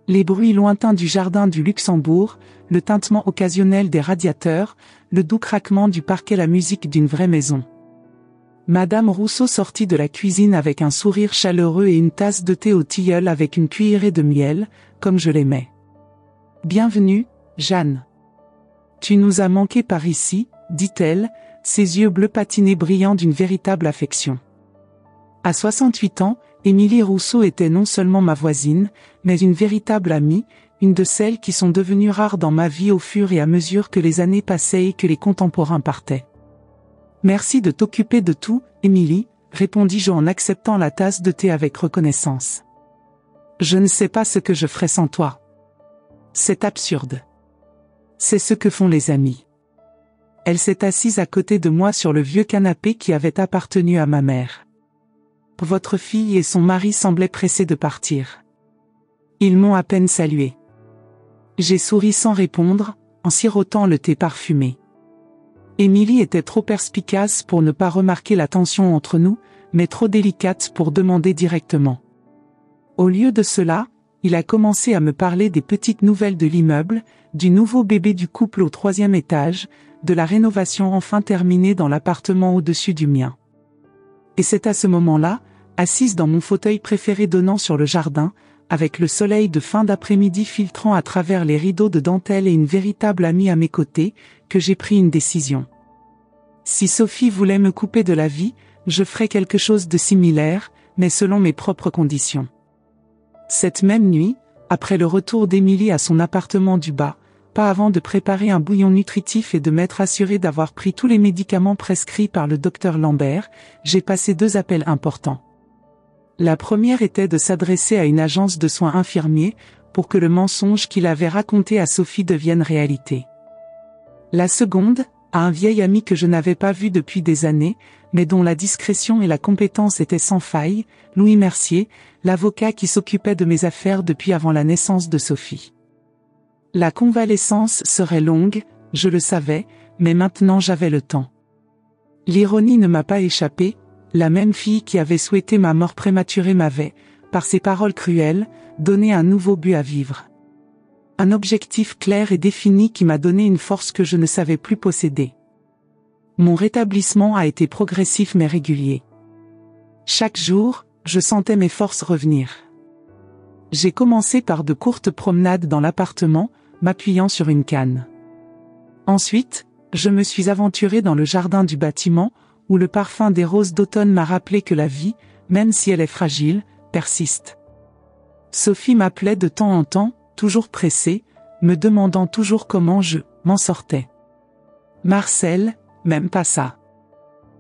Les bruits lointains du jardin du Luxembourg, le tintement occasionnel des radiateurs, le doux craquement du parquet, la musique d'une vraie maison. Madame Rousseau sortit de la cuisine avec un sourire chaleureux et une tasse de thé au tilleul avec une cuillerée de miel, comme je l'aimais. « Bienvenue, Jeanne. Tu nous as manqué par ici, » dit-elle, ses yeux bleus patinés brillant d'une véritable affection. À 68 ans, Émilie Rousseau était non seulement ma voisine, mais une véritable amie, une de celles qui sont devenues rares dans ma vie au fur et à mesure que les années passaient et que les contemporains partaient. « Merci de t'occuper de tout, Émilie, » répondis-je en acceptant la tasse de thé avec reconnaissance. « Je ne sais pas ce que je ferais sans toi. C'est absurde. C'est ce que font les amis. » Elle s'est assise à côté de moi sur le vieux canapé qui avait appartenu à ma mère. Votre fille et son mari semblaient pressés de partir. Ils m'ont à peine salué. J'ai souri sans répondre, en sirotant le thé parfumé. Émilie était trop perspicace pour ne pas remarquer la tension entre nous, mais trop délicate pour demander directement. Au lieu de cela, il a commencé à me parler des petites nouvelles de l'immeuble, du nouveau bébé du couple au 3e étage, de la rénovation enfin terminée dans l'appartement au-dessus du mien. Et c'est à ce moment-là, assise dans mon fauteuil préféré donnant sur le jardin, avec le soleil de fin d'après-midi filtrant à travers les rideaux de dentelle et une véritable amie à mes côtés, que j'ai pris une décision. Si Sophie voulait me couper de la vie, je ferais quelque chose de similaire, mais selon mes propres conditions. Cette même nuit, après le retour d'Émilie à son appartement du bas, pas avant de préparer un bouillon nutritif et de m'être assuré d'avoir pris tous les médicaments prescrits par le docteur Lambert, j'ai passé 2 appels importants. La première était de s'adresser à une agence de soins infirmiers, pour que le mensonge qu'il avait raconté à Sophie devienne réalité. La seconde, à un vieil ami que je n'avais pas vu depuis des années, mais dont la discrétion et la compétence étaient sans faille, Louis Mercier, l'avocat qui s'occupait de mes affaires depuis avant la naissance de Sophie. La convalescence serait longue, je le savais, mais maintenant j'avais le temps. L'ironie ne m'a pas échappé, la même fille qui avait souhaité ma mort prématurée m'avait, par ses paroles cruelles, donné un nouveau but à vivre. Un objectif clair et défini qui m'a donné une force que je ne savais plus posséder. Mon rétablissement a été progressif mais régulier. Chaque jour, je sentais mes forces revenir. J'ai commencé par de courtes promenades dans l'appartement, m'appuyant sur une canne. Ensuite, je me suis aventuré dans le jardin du bâtiment, où le parfum des roses d'automne m'a rappelé que la vie, même si elle est fragile, persiste. Sophie m'appelait de temps en temps, toujours pressée, me demandant toujours comment je m'en sortais. Marcel, même pas ça.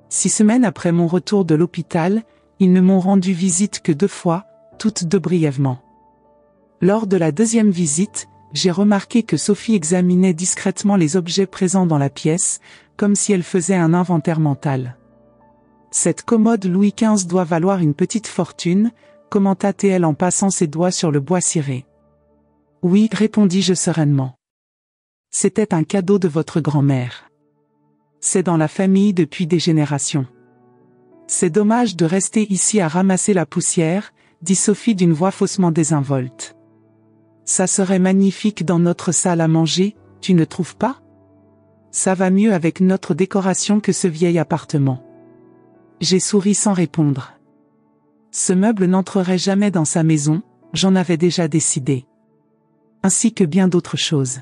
6 semaines après mon retour de l'hôpital, ils ne m'ont rendu visite que 2 fois, toutes 2 brièvement. Lors de la 2e visite, j'ai remarqué que Sophie examinait discrètement les objets présents dans la pièce, comme si elle faisait un inventaire mental. Cette commode Louis XV doit valoir une petite fortune, commenta-t-elle en passant ses doigts sur le bois ciré. Oui, répondis-je sereinement. C'était un cadeau de votre grand-mère. C'est dans la famille depuis des générations. C'est dommage de rester ici à ramasser la poussière, dit Sophie d'une voix faussement désinvolte. Ça serait magnifique dans notre salle à manger, tu ne trouves pas? Ça va mieux avec notre décoration que ce vieil appartement. J'ai souri sans répondre. Ce meuble n'entrerait jamais dans sa maison, j'en avais déjà décidé. Ainsi que bien d'autres choses.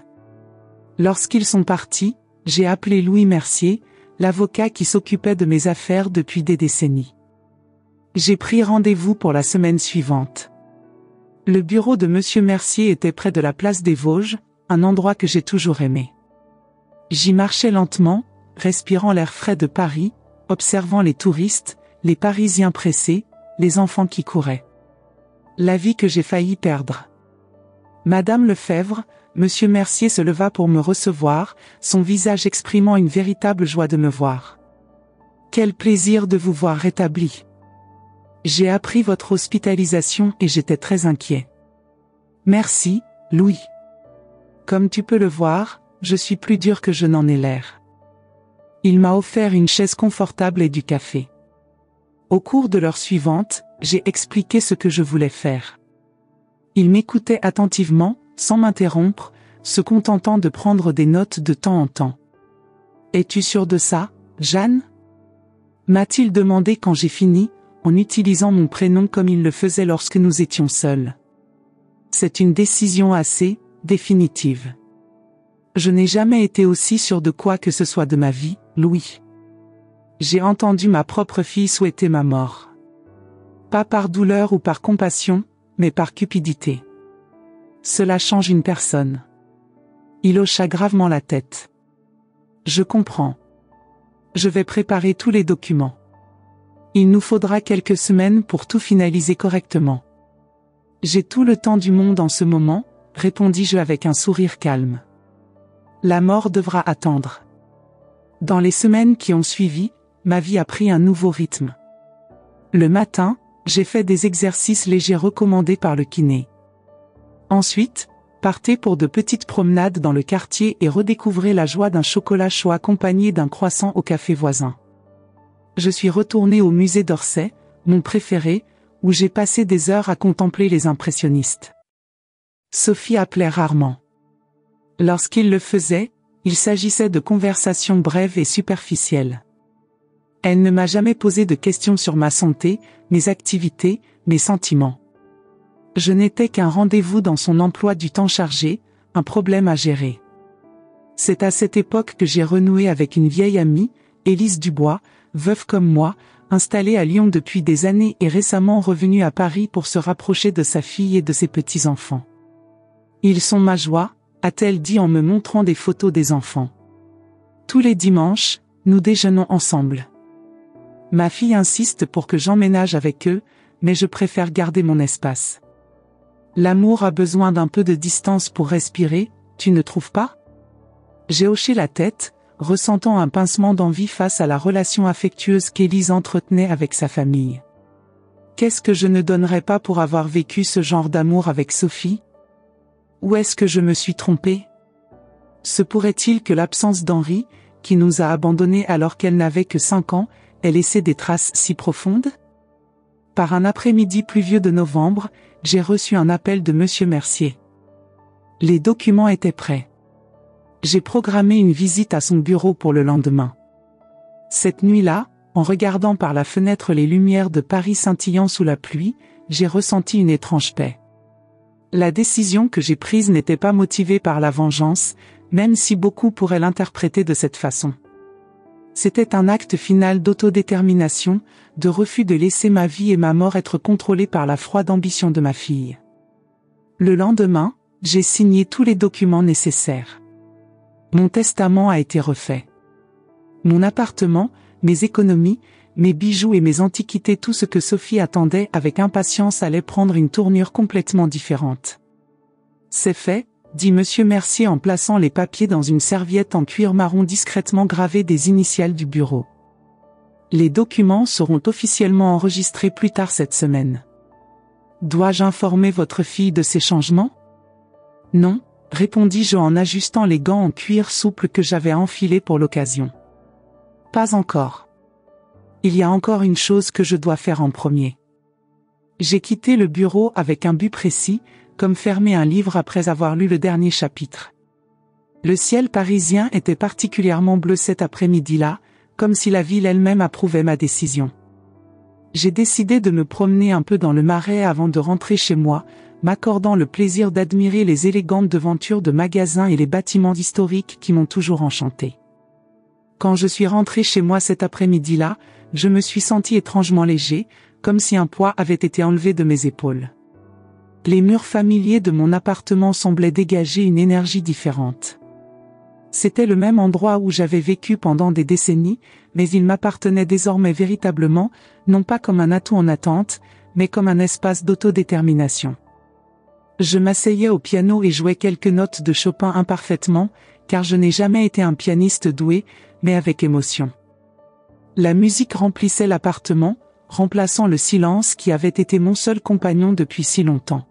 Lorsqu'ils sont partis, j'ai appelé Louis Mercier, l'avocat qui s'occupait de mes affaires depuis des décennies. J'ai pris rendez-vous pour la semaine suivante. Le bureau de Monsieur Mercier était près de la place des Vosges, un endroit que j'ai toujours aimé. J'y marchais lentement, respirant l'air frais de Paris, observant les touristes, les Parisiens pressés, les enfants qui couraient. La vie que j'ai failli perdre. Madame Lefebvre, Monsieur Mercier se leva pour me recevoir, son visage exprimant une véritable joie de me voir. Quel plaisir de vous voir rétabli. J'ai appris votre hospitalisation et j'étais très inquiet. Merci, Louis. Comme tu peux le voir, je suis plus dur que je n'en ai l'air. Il m'a offert une chaise confortable et du café. Au cours de l'heure suivante, j'ai expliqué ce que je voulais faire. Il m'écoutait attentivement, sans m'interrompre, se contentant de prendre des notes de temps en temps. « Es-tu sûre de ça, Jeanne ?» m'a-t-il demandé quand j'ai fini, en utilisant mon prénom comme il le faisait lorsque nous étions seuls. C'est une décision assez définitive. Je n'ai jamais été aussi sûr de quoi que ce soit de ma vie, Louis. J'ai entendu ma propre fille souhaiter ma mort. Pas par douleur ou par compassion, mais par cupidité. Cela change une personne. Il hocha gravement la tête. Je comprends. Je vais préparer tous les documents. Il nous faudra quelques semaines pour tout finaliser correctement. J'ai tout le temps du monde en ce moment, répondis-je avec un sourire calme. La mort devra attendre. Dans les semaines qui ont suivi, ma vie a pris un nouveau rythme. Le matin, j'ai fait des exercices légers recommandés par le kiné. Ensuite, partez pour de petites promenades dans le quartier et redécouvrez la joie d'un chocolat chaud accompagné d'un croissant au café voisin. Je suis retourné au musée d'Orsay, mon préféré, où j'ai passé des heures à contempler les impressionnistes. Sophie appelait rarement. Lorsqu'il le faisait, il s'agissait de conversations brèves et superficielles. Elle ne m'a jamais posé de questions sur ma santé, mes activités, mes sentiments. Je n'étais qu'un rendez-vous dans son emploi du temps chargé, un problème à gérer. C'est à cette époque que j'ai renoué avec une vieille amie, Élise Dubois, veuve comme moi, installée à Lyon depuis des années et récemment revenue à Paris pour se rapprocher de sa fille et de ses petits-enfants. Ils sont ma joie, a-t-elle dit en me montrant des photos des enfants. Tous les dimanches, nous déjeunons ensemble. Ma fille insiste pour que j'emménage avec eux, mais je préfère garder mon espace. L'amour a besoin d'un peu de distance pour respirer, tu ne trouves pas? J'ai hoché la tête, ressentant un pincement d'envie face à la relation affectueuse qu'Élise entretenait avec sa famille. Qu'est-ce que je ne donnerais pas pour avoir vécu ce genre d'amour avec Sophie? Où est-ce que je me suis trompée? Se pourrait-il que l'absence d'Henri, qui nous a abandonnés alors qu'elle n'avait que 5 ans, ait laissé des traces si profondes? Par un après-midi pluvieux de novembre, j'ai reçu un appel de Monsieur Mercier. Les documents étaient prêts. J'ai programmé une visite à son bureau pour le lendemain. Cette nuit-là, en regardant par la fenêtre les lumières de Paris scintillant sous la pluie, j'ai ressenti une étrange paix. La décision que j'ai prise n'était pas motivée par la vengeance, même si beaucoup pourraient l'interpréter de cette façon. C'était un acte final d'autodétermination, de refus de laisser ma vie et ma mort être contrôlées par la froide ambition de ma fille. Le lendemain, j'ai signé tous les documents nécessaires. Mon testament a été refait. Mon appartement, mes économies, mes bijoux et mes antiquités, tout ce que Sophie attendait avec impatience allait prendre une tournure complètement différente. C'est fait, dit Monsieur Mercier en plaçant les papiers dans une serviette en cuir marron discrètement gravée des initiales du bureau. Les documents seront officiellement enregistrés plus tard cette semaine. Dois-je informer votre fille de ces changements? Non, répondis-je en ajustant les gants en cuir souple que j'avais enfilés pour l'occasion. Pas encore. Il y a encore une chose que je dois faire en premier. J'ai quitté le bureau avec un but précis, comme fermer un livre après avoir lu le dernier chapitre. Le ciel parisien était particulièrement bleu cet après-midi-là, comme si la ville elle-même approuvait ma décision. J'ai décidé de me promener un peu dans le Marais avant de rentrer chez moi, m'accordant le plaisir d'admirer les élégantes devantures de magasins et les bâtiments historiques qui m'ont toujours enchanté. Quand je suis rentré chez moi cet après-midi-là, je me suis senti étrangement léger, comme si un poids avait été enlevé de mes épaules. Les murs familiers de mon appartement semblaient dégager une énergie différente. C'était le même endroit où j'avais vécu pendant des décennies, mais il m'appartenait désormais véritablement, non pas comme un atout en attente, mais comme un espace d'autodétermination. Je m'asseyais au piano et jouais quelques notes de Chopin imparfaitement, car je n'ai jamais été un pianiste doué, mais avec émotion. La musique remplissait l'appartement, remplaçant le silence qui avait été mon seul compagnon depuis si longtemps.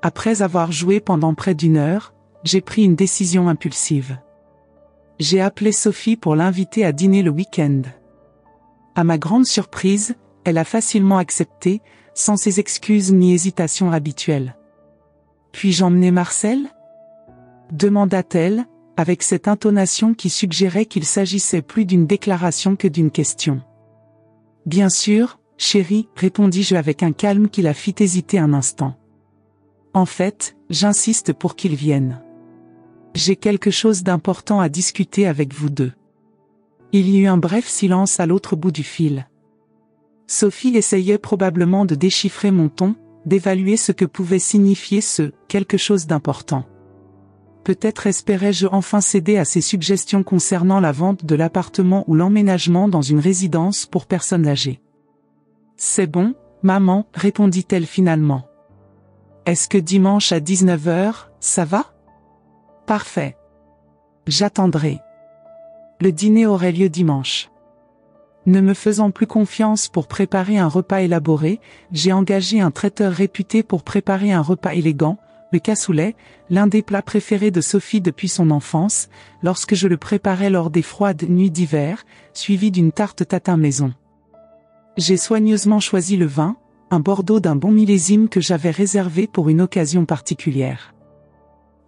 Après avoir joué pendant près d'1 heure, j'ai pris une décision impulsive. J'ai appelé Sophie pour l'inviter à dîner le week-end. À ma grande surprise, elle a facilement accepté, sans ses excuses ni hésitations habituelles. « Puis-je emmener Marcel ?» demanda-t-elle, avec cette intonation qui suggérait qu'il s'agissait plus d'une déclaration que d'une question. « Bien sûr, chérie, répondis-je avec un calme qui la fit hésiter un instant. En fait, j'insiste pour qu'il vienne. J'ai quelque chose d'important à discuter avec vous deux. » Il y eut un bref silence à l'autre bout du fil. Sophie essayait probablement de déchiffrer mon ton, d'évaluer ce que pouvait signifier ce « quelque chose d'important ». Peut-être espérais-je enfin céder à ses suggestions concernant la vente de l'appartement ou l'emménagement dans une résidence pour personnes âgées. « C'est bon, maman, répondit-elle finalement. « Est-ce que dimanche à 19h, ça va ? » Parfait. J'attendrai. Le dîner aurait lieu dimanche. Ne me faisant plus confiance pour préparer un repas élaboré, j'ai engagé un traiteur réputé pour préparer un repas élégant, le cassoulet, l'un des plats préférés de Sophie depuis son enfance, lorsque je le préparais lors des froides nuits d'hiver, suivi d'une tarte tatin maison. J'ai soigneusement choisi le vin, un Bordeaux d'un bon millésime que j'avais réservé pour une occasion particulière.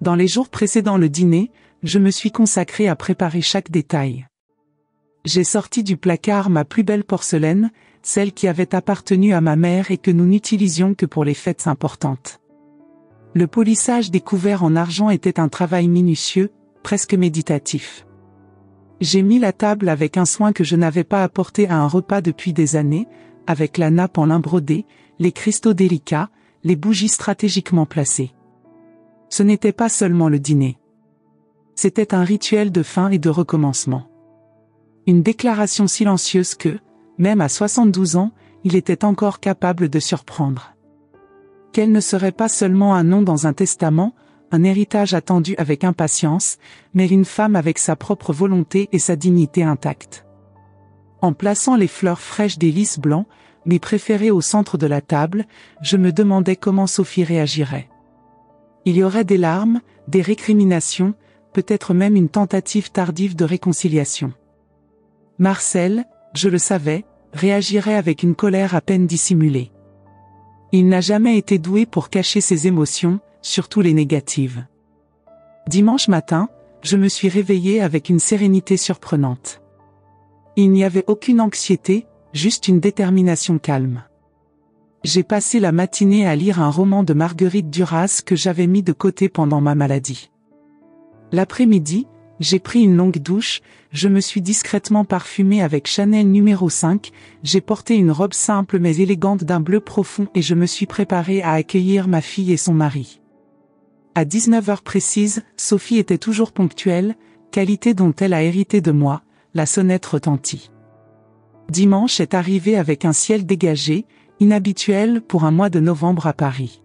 Dans les jours précédant le dîner, je me suis consacré à préparer chaque détail. J'ai sorti du placard ma plus belle porcelaine, celle qui avait appartenu à ma mère et que nous n'utilisions que pour les fêtes importantes. Le polissage des couverts en argent était un travail minutieux, presque méditatif. J'ai mis la table avec un soin que je n'avais pas apporté à un repas depuis des années, avec la nappe en lin brodé, les cristaux délicats, les bougies stratégiquement placées. Ce n'était pas seulement le dîner. C'était un rituel de fin et de recommencement. Une déclaration silencieuse que, même à 72 ans, il était encore capable de surprendre. Quel ne serait pas seulement un nom dans un testament, un héritage attendu avec impatience, mais une femme avec sa propre volonté et sa dignité intacte. En plaçant les fleurs fraîches des lys blancs, mes préférées au centre de la table, je me demandais comment Sophie réagirait. Il y aurait des larmes, des récriminations, peut-être même une tentative tardive de réconciliation. Marcel, je le savais, réagirait avec une colère à peine dissimulée. Il n'a jamais été doué pour cacher ses émotions, surtout les négatives. Dimanche matin, je me suis réveillée avec une sérénité surprenante. Il n'y avait aucune anxiété, juste une détermination calme. J'ai passé la matinée à lire un roman de Marguerite Duras que j'avais mis de côté pendant ma maladie. L'après-midi, j'ai pris une longue douche, je me suis discrètement parfumée avec Chanel numéro 5, j'ai porté une robe simple mais élégante d'un bleu profond et je me suis préparée à accueillir ma fille et son mari. À 19h précises, Sophie était toujours ponctuelle, qualité dont elle a hérité de moi, la sonnette retentit. Dimanche est arrivé avec un ciel dégagé, inhabituel pour un mois de novembre à Paris.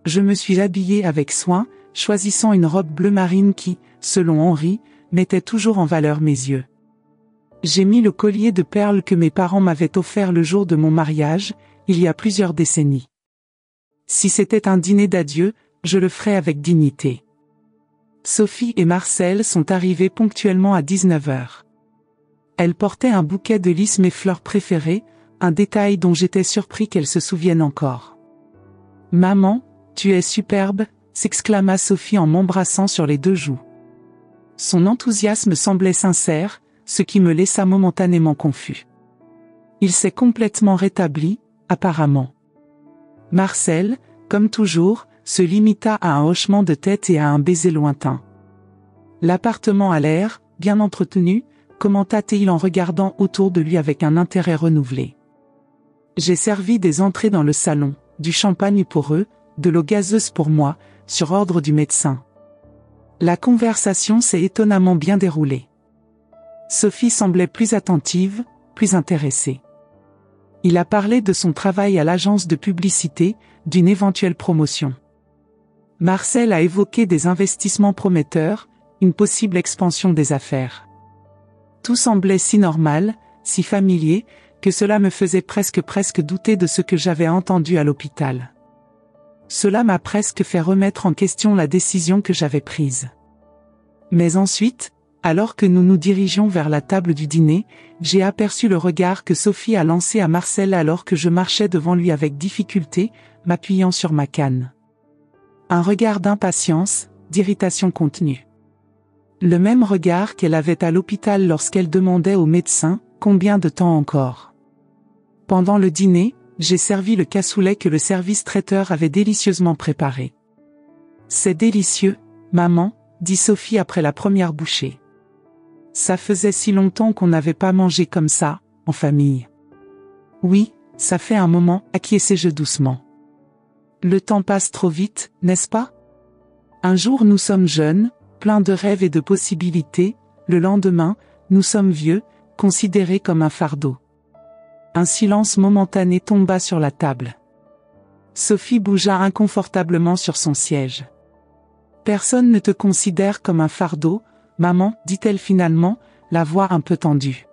Je me suis habillée avec soin, choisissant une robe bleu marine qui, selon Henri, mettait toujours en valeur mes yeux. J'ai mis le collier de perles que mes parents m'avaient offert le jour de mon mariage, il y a plusieurs décennies. Si c'était un dîner d'adieu, je le ferais avec dignité. Sophie et Marcel sont arrivés ponctuellement à 19h. Elle portait un bouquet de lys mes fleurs préférées, un détail dont j'étais surpris qu'elle se souvienne encore. « Maman, tu es superbe !» s'exclama Sophie en m'embrassant sur les 2 joues. Son enthousiasme semblait sincère, ce qui me laissa momentanément confus. Il s'est complètement rétabli, apparemment. Marcel, comme toujours, se limita à un hochement de tête et à un baiser lointain. L'appartement a l'air bien entretenu, commenta-t-il en regardant autour de lui avec un intérêt renouvelé. J'ai servi des entrées dans le salon, du champagne pour eux, de l'eau gazeuse pour moi, sur ordre du médecin. La conversation s'est étonnamment bien déroulée. Sophie semblait plus attentive, plus intéressée. Il a parlé de son travail à l'agence de publicité, d'une éventuelle promotion. Marcel a évoqué des investissements prometteurs, une possible expansion des affaires. Tout semblait si normal, si familier, que cela me faisait presque douter de ce que j'avais entendu à l'hôpital. Cela m'a presque fait remettre en question la décision que j'avais prise. Mais ensuite, alors que nous nous dirigions vers la table du dîner, j'ai aperçu le regard que Sophie a lancé à Marcel alors que je marchais devant lui avec difficulté, m'appuyant sur ma canne. Un regard d'impatience, d'irritation contenue. Le même regard qu'elle avait à l'hôpital lorsqu'elle demandait au médecin « Combien de temps encore ?» Pendant le dîner, j'ai servi le cassoulet que le service traiteur avait délicieusement préparé. « C'est délicieux, maman », dit Sophie après la première bouchée. Ça faisait si longtemps qu'on n'avait pas mangé comme ça, en famille. Oui, ça fait un moment, acquiesçai-je doucement. Le temps passe trop vite, n'est-ce pas? Un jour nous sommes jeunes, pleins de rêves et de possibilités, le lendemain, nous sommes vieux, considérés comme un fardeau. Un silence momentané tomba sur la table. Sophie bougea inconfortablement sur son siège. Personne ne te considère comme un fardeau, maman, dit-elle finalement, la voix un peu tendue.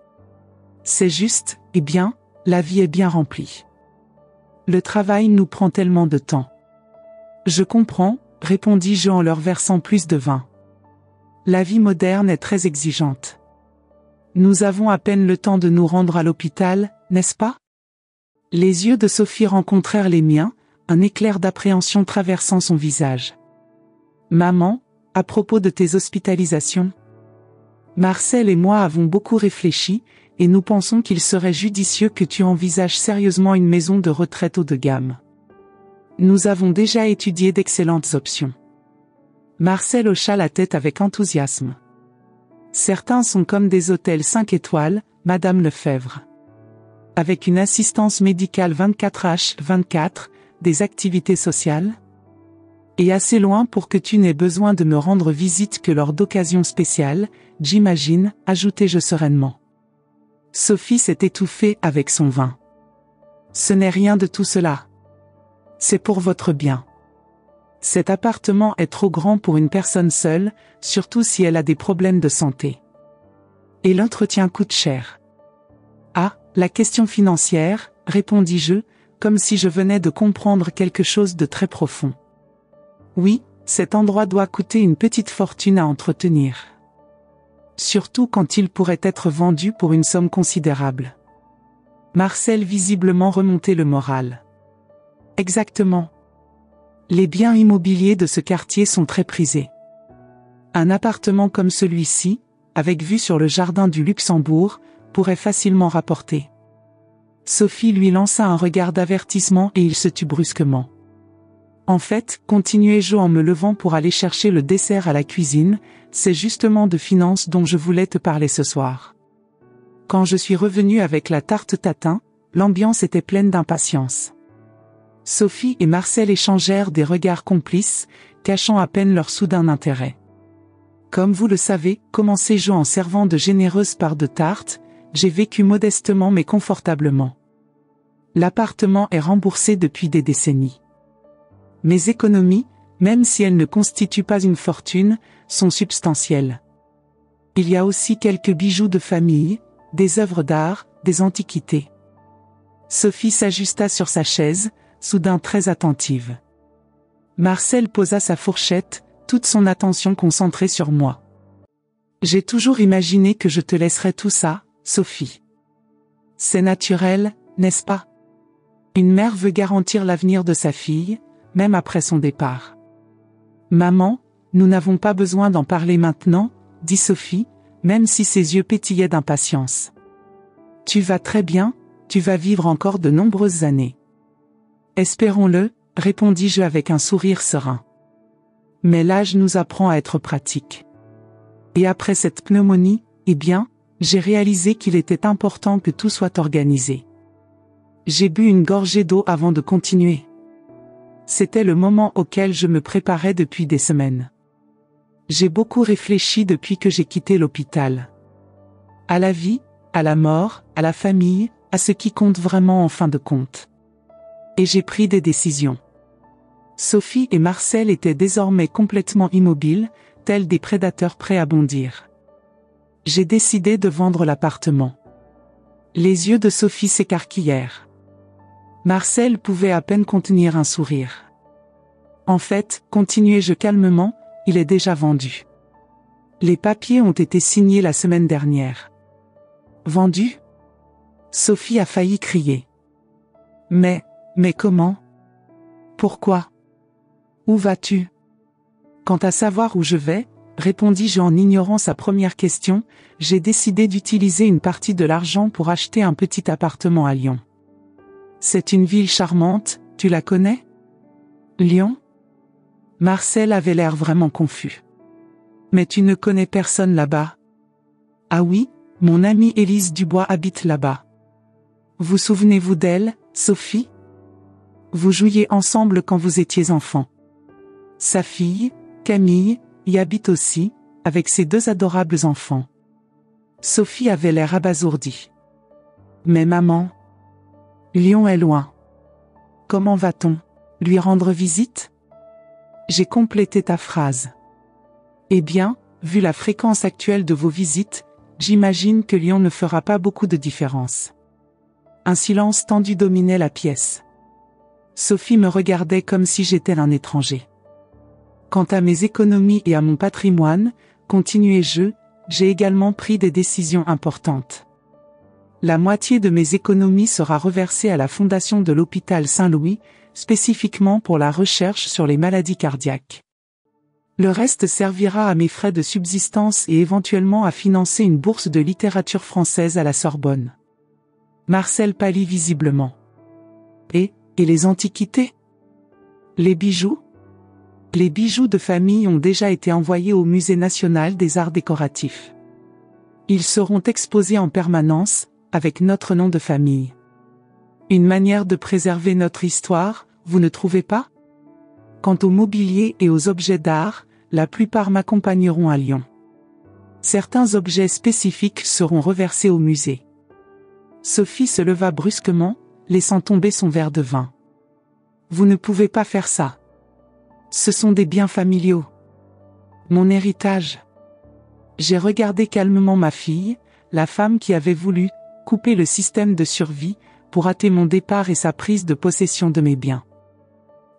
C'est juste, eh bien, la vie est bien remplie. Le travail nous prend tellement de temps. Je comprends, répondis-je en leur versant plus de vin. La vie moderne est très exigeante. Nous avons à peine le temps de nous rendre à l'hôpital, n'est-ce pas? Les yeux de Sophie rencontrèrent les miens, un éclair d'appréhension traversant son visage. Maman, à propos de tes hospitalisations. Marcel et moi avons beaucoup réfléchi, et nous pensons qu'il serait judicieux que tu envisages sérieusement une maison de retraite haut de gamme. Nous avons déjà étudié d'excellentes options. Marcel hocha la tête avec enthousiasme. Certains sont comme des hôtels 5 étoiles, Madame Lefebvre. Avec une assistance médicale 24h24, des activités sociales. Et assez loin pour que tu n'aies besoin de me rendre visite que lors d'occasions spéciales, j'imagine, ajoutai-je sereinement. Sophie s'est étouffée avec son vin. Ce n'est rien de tout cela. C'est pour votre bien. Cet appartement est trop grand pour une personne seule, surtout si elle a des problèmes de santé. Et l'entretien coûte cher. Ah, la question financière, répondis-je, comme si je venais de comprendre quelque chose de très profond. Oui, cet endroit doit coûter une petite fortune à entretenir. Surtout quand il pourrait être vendu pour une somme considérable. Marcel visiblement remontait le moral. Exactement. Les biens immobiliers de ce quartier sont très prisés. Un appartement comme celui-ci, avec vue sur le jardin du Luxembourg, pourrait facilement rapporter. Sophie lui lança un regard d'avertissement et il se tut brusquement. En fait, continuai-je en me levant pour aller chercher le dessert à la cuisine, c'est justement de finances dont je voulais te parler ce soir. Quand je suis revenu avec la tarte tatin, l'ambiance était pleine d'impatience. Sophie et Marcel échangèrent des regards complices, cachant à peine leur soudain intérêt. Comme vous le savez, commençai-je en servant de généreuses parts de tarte, j'ai vécu modestement mais confortablement. L'appartement est remboursé depuis des décennies. Mes économies, même si elles ne constituent pas une fortune, sont substantielles. Il y a aussi quelques bijoux de famille, des œuvres d'art, des antiquités. Sophie s'ajusta sur sa chaise, soudain très attentive. Marcel posa sa fourchette, toute son attention concentrée sur moi. J'ai toujours imaginé que je te laisserais tout ça, Sophie. C'est naturel, n'est-ce pas? Une mère veut garantir l'avenir de sa fille, même après son départ. Maman, nous n'avons pas besoin d'en parler maintenant, dit Sophie, même si ses yeux pétillaient d'impatience. Tu vas très bien, tu vas vivre encore de nombreuses années. Espérons-le, répondis-je avec un sourire serein. Mais l'âge nous apprend à être pratique. Et après cette pneumonie, eh bien, j'ai réalisé qu'il était important que tout soit organisé. J'ai bu une gorgée d'eau avant de continuer. C'était le moment auquel je me préparais depuis des semaines. J'ai beaucoup réfléchi depuis que j'ai quitté l'hôpital. À la vie, à la mort, à la famille, à ce qui compte vraiment en fin de compte. Et j'ai pris des décisions. Sophie et Marcel étaient désormais complètement immobiles, tels des prédateurs prêts à bondir. J'ai décidé de vendre l'appartement. Les yeux de Sophie s'écarquillèrent. Marcel pouvait à peine contenir un sourire. En fait, continuai-je calmement, il est déjà vendu. Les papiers ont été signés la semaine dernière. Vendu? Sophie a failli crier. Mais comment? Pourquoi? Où vas-tu? Quant à savoir où je vais, répondis-je en ignorant sa première question, j'ai décidé d'utiliser une partie de l'argent pour acheter un petit appartement à Lyon. C'est une ville charmante, tu la connais? Lyon? Marcel avait l'air vraiment confus. Mais tu ne connais personne là-bas? Ah oui, mon amie Élise Dubois habite là-bas. Vous souvenez-vous d'elle, Sophie? Vous jouiez ensemble quand vous étiez enfant. Sa fille, Camille, y habite aussi, avec ses 2 adorables enfants. Sophie avait l'air abasourdie. Mais maman... Lyon est loin. Comment va-t-on? Lui rendre visite? J'ai complété ta phrase. Eh bien, vu la fréquence actuelle de vos visites, j'imagine que Lyon ne fera pas beaucoup de différence. Un silence tendu dominait la pièce. Sophie me regardait comme si j'étais un étranger. Quant à mes économies et à mon patrimoine, continuai-je, j'ai également pris des décisions importantes. La moitié de mes économies sera reversée à la fondation de l'hôpital Saint-Louis, spécifiquement pour la recherche sur les maladies cardiaques. Le reste servira à mes frais de subsistance et éventuellement à financer une bourse de littérature française à la Sorbonne. Marcel pâlit visiblement. Et les antiquités? Les bijoux? Les bijoux de famille ont déjà été envoyés au Musée national des arts décoratifs. Ils seront exposés en permanence, avec notre nom de famille. Une manière de préserver notre histoire, vous ne trouvez pas? Quant au mobilier et aux objets d'art, la plupart m'accompagneront à Lyon. Certains objets spécifiques seront reversés au musée. Sophie se leva brusquement, laissant tomber son verre de vin. Vous ne pouvez pas faire ça. Ce sont des biens familiaux. Mon héritage. J'ai regardé calmement ma fille, la femme qui avait voulu couper le système de survie pour hâter mon départ et sa prise de possession de mes biens.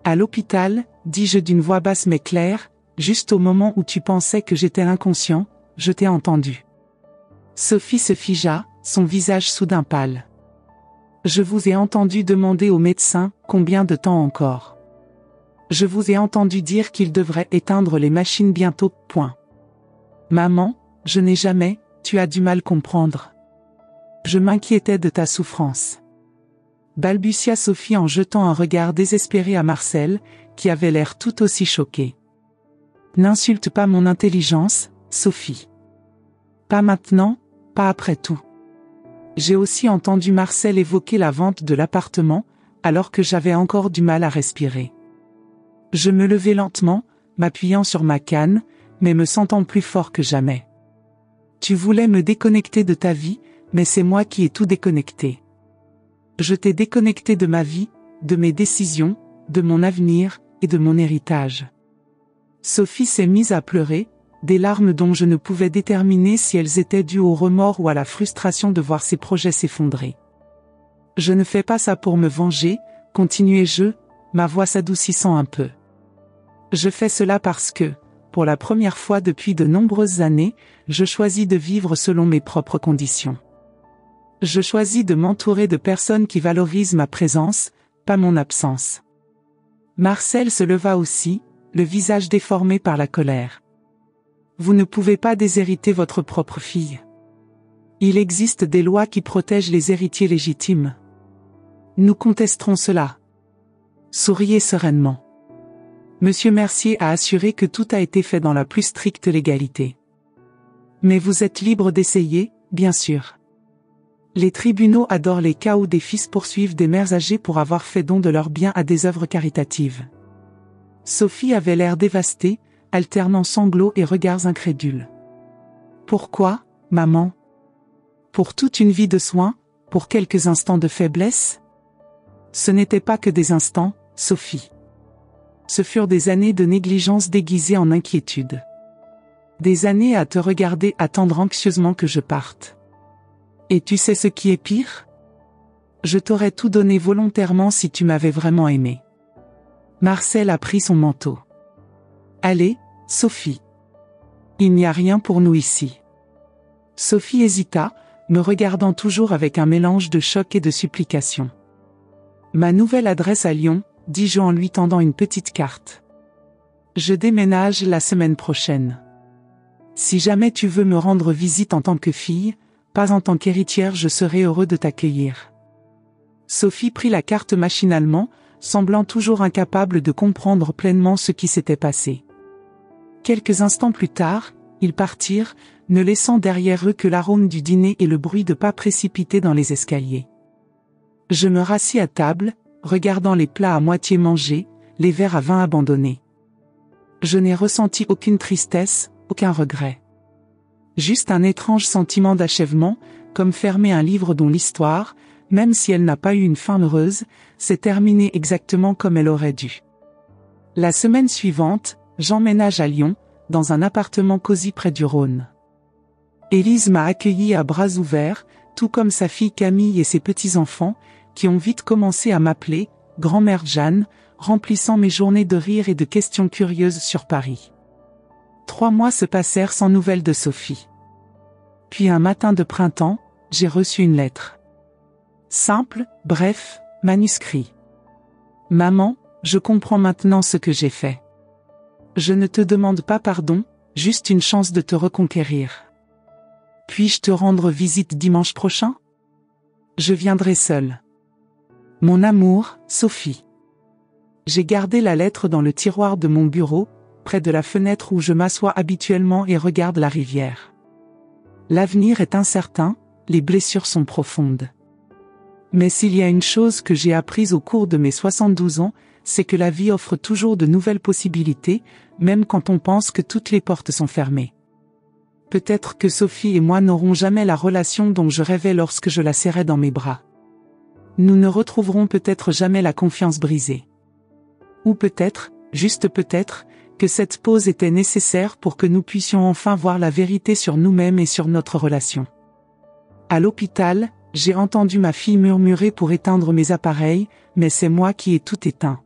À l'hôpital, dis-je d'une voix basse mais claire, juste au moment où tu pensais que j'étais inconscient, je t'ai entendu. Sophie se figea, son visage soudain pâle. Je vous ai entendu demander au médecin combien de temps encore. Je vous ai entendu dire qu'il devrait éteindre les machines bientôt, point. Maman, je n'ai jamais, tu as du mal comprendre. Je m'inquiétais de ta souffrance. Balbutia Sophie en jetant un regard désespéré à Marcel, qui avait l'air tout aussi choqué. N'insulte pas mon intelligence, Sophie. Pas maintenant, pas après tout. J'ai aussi entendu Marcel évoquer la vente de l'appartement, alors que j'avais encore du mal à respirer. Je me levai lentement, m'appuyant sur ma canne, mais me sentant plus fort que jamais. Tu voulais me déconnecter de ta vie, mais c'est moi qui ai tout déconnecté. Je t'ai déconnecté de ma vie, de mes décisions, de mon avenir et de mon héritage. Sophie s'est mise à pleurer, des larmes dont je ne pouvais déterminer si elles étaient dues au remords ou à la frustration de voir ses projets s'effondrer. Je ne fais pas ça pour me venger, continuai-je, ma voix s'adoucissant un peu. Je fais cela parce que, pour la première fois depuis de nombreuses années, je choisis de vivre selon mes propres conditions. Je choisis de m'entourer de personnes qui valorisent ma présence, pas mon absence. Marcel se leva aussi, le visage déformé par la colère. Vous ne pouvez pas déshériter votre propre fille. Il existe des lois qui protègent les héritiers légitimes. Nous contesterons cela. Souriez sereinement. Monsieur Mercier a assuré que tout a été fait dans la plus stricte légalité. Mais vous êtes libre d'essayer, bien sûr. Les tribunaux adorent les cas où des fils poursuivent des mères âgées pour avoir fait don de leurs biens à des œuvres caritatives. Sophie avait l'air dévastée, alternant sanglots et regards incrédules. Pourquoi, maman? Pour toute une vie de soins, pour quelques instants de faiblesse? Ce n'était pas que des instants, Sophie. Ce furent des années de négligence déguisée en inquiétude. Des années à te regarder attendre anxieusement que je parte. Et tu sais ce qui est pire? Je t'aurais tout donné volontairement si tu m'avais vraiment aimé. Marcel a pris son manteau. Allez, Sophie. Il n'y a rien pour nous ici. Sophie hésita, me regardant toujours avec un mélange de choc et de supplication. Ma nouvelle adresse à Lyon, dis-je en lui tendant une petite carte. Je déménage la semaine prochaine. Si jamais tu veux me rendre visite en tant que fille, pas en tant qu'héritière, je serai heureux de t'accueillir. Sophie prit la carte machinalement, semblant toujours incapable de comprendre pleinement ce qui s'était passé. Quelques instants plus tard, ils partirent, ne laissant derrière eux que l'arôme du dîner et le bruit de pas précipités dans les escaliers. Je me rassis à table, regardant les plats à moitié mangés, les verres à vin abandonnés. Je n'ai ressenti aucune tristesse, aucun regret. Juste un étrange sentiment d'achèvement, comme fermer un livre dont l'histoire, même si elle n'a pas eu une fin heureuse, s'est terminée exactement comme elle aurait dû. La semaine suivante, j'emménage à Lyon, dans un appartement cosy près du Rhône. Élise m'a accueilli à bras ouverts, tout comme sa fille Camille et ses petits-enfants, qui ont vite commencé à m'appeler « grand-mère Jeanne », remplissant mes journées de rires et de questions curieuses sur Paris. 3 mois se passèrent sans nouvelles de Sophie. Puis un matin de printemps, j'ai reçu une lettre. Simple, bref, manuscrit. Maman, je comprends maintenant ce que j'ai fait. Je ne te demande pas pardon, juste une chance de te reconquérir. Puis-je te rendre visite dimanche prochain? Je viendrai seule. Mon amour, Sophie. J'ai gardé la lettre dans le tiroir de mon bureau, près de la fenêtre où je m'assois habituellement et regarde la rivière. L'avenir est incertain, les blessures sont profondes. Mais s'il y a une chose que j'ai apprise au cours de mes 72 ans, c'est que la vie offre toujours de nouvelles possibilités, même quand on pense que toutes les portes sont fermées. Peut-être que Sophie et moi n'aurons jamais la relation dont je rêvais lorsque je la serrais dans mes bras. Nous ne retrouverons peut-être jamais la confiance brisée. Ou peut-être, juste peut-être, que cette pause était nécessaire pour que nous puissions enfin voir la vérité sur nous-mêmes et sur notre relation. À l'hôpital, j'ai entendu ma fille murmurer pour éteindre mes appareils, mais c'est moi qui ai tout éteint.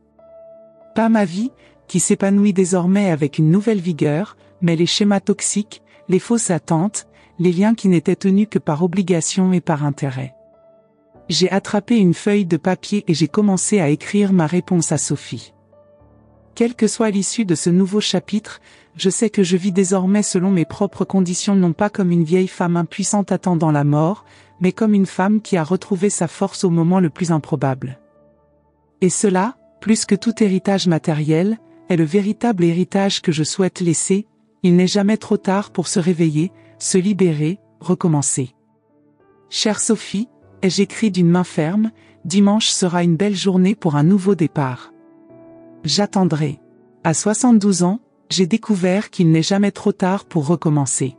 Pas ma vie, qui s'épanouit désormais avec une nouvelle vigueur, mais les schémas toxiques, les fausses attentes, les liens qui n'étaient tenus que par obligation et par intérêt. J'ai attrapé une feuille de papier et j'ai commencé à écrire ma réponse à Sophie. Quelle que soit l'issue de ce nouveau chapitre, je sais que je vis désormais selon mes propres conditions, non pas comme une vieille femme impuissante attendant la mort, mais comme une femme qui a retrouvé sa force au moment le plus improbable. Et cela, plus que tout héritage matériel, est le véritable héritage que je souhaite laisser. Il n'est jamais trop tard pour se réveiller, se libérer, recommencer. Chère Sophie, ai-je écrit d'une main ferme, dimanche sera une belle journée pour un nouveau départ. J'attendrai. À 72 ans, j'ai découvert qu'il n'est jamais trop tard pour recommencer.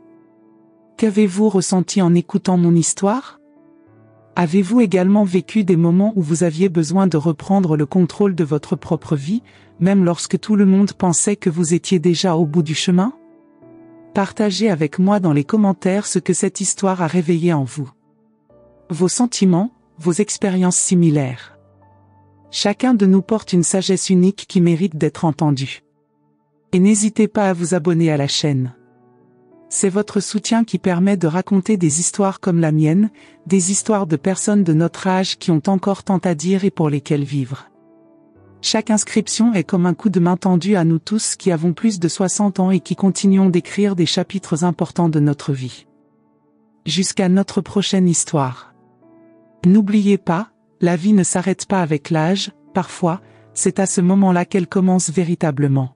Qu'avez-vous ressenti en écoutant mon histoire? Avez-vous également vécu des moments où vous aviez besoin de reprendre le contrôle de votre propre vie, même lorsque tout le monde pensait que vous étiez déjà au bout du chemin? Partagez avec moi dans les commentaires ce que cette histoire a réveillé en vous. Vos sentiments, vos expériences similaires. Chacun de nous porte une sagesse unique qui mérite d'être entendue. Et n'hésitez pas à vous abonner à la chaîne. C'est votre soutien qui permet de raconter des histoires comme la mienne, des histoires de personnes de notre âge qui ont encore tant à dire et pour lesquelles vivre. Chaque inscription est comme un coup de main tendu à nous tous qui avons plus de 60 ans et qui continuons d'écrire des chapitres importants de notre vie. Jusqu'à notre prochaine histoire. N'oubliez pas, la vie ne s'arrête pas avec l'âge, parfois, c'est à ce moment-là qu'elle commence véritablement.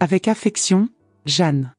Avec affection, Jeanne.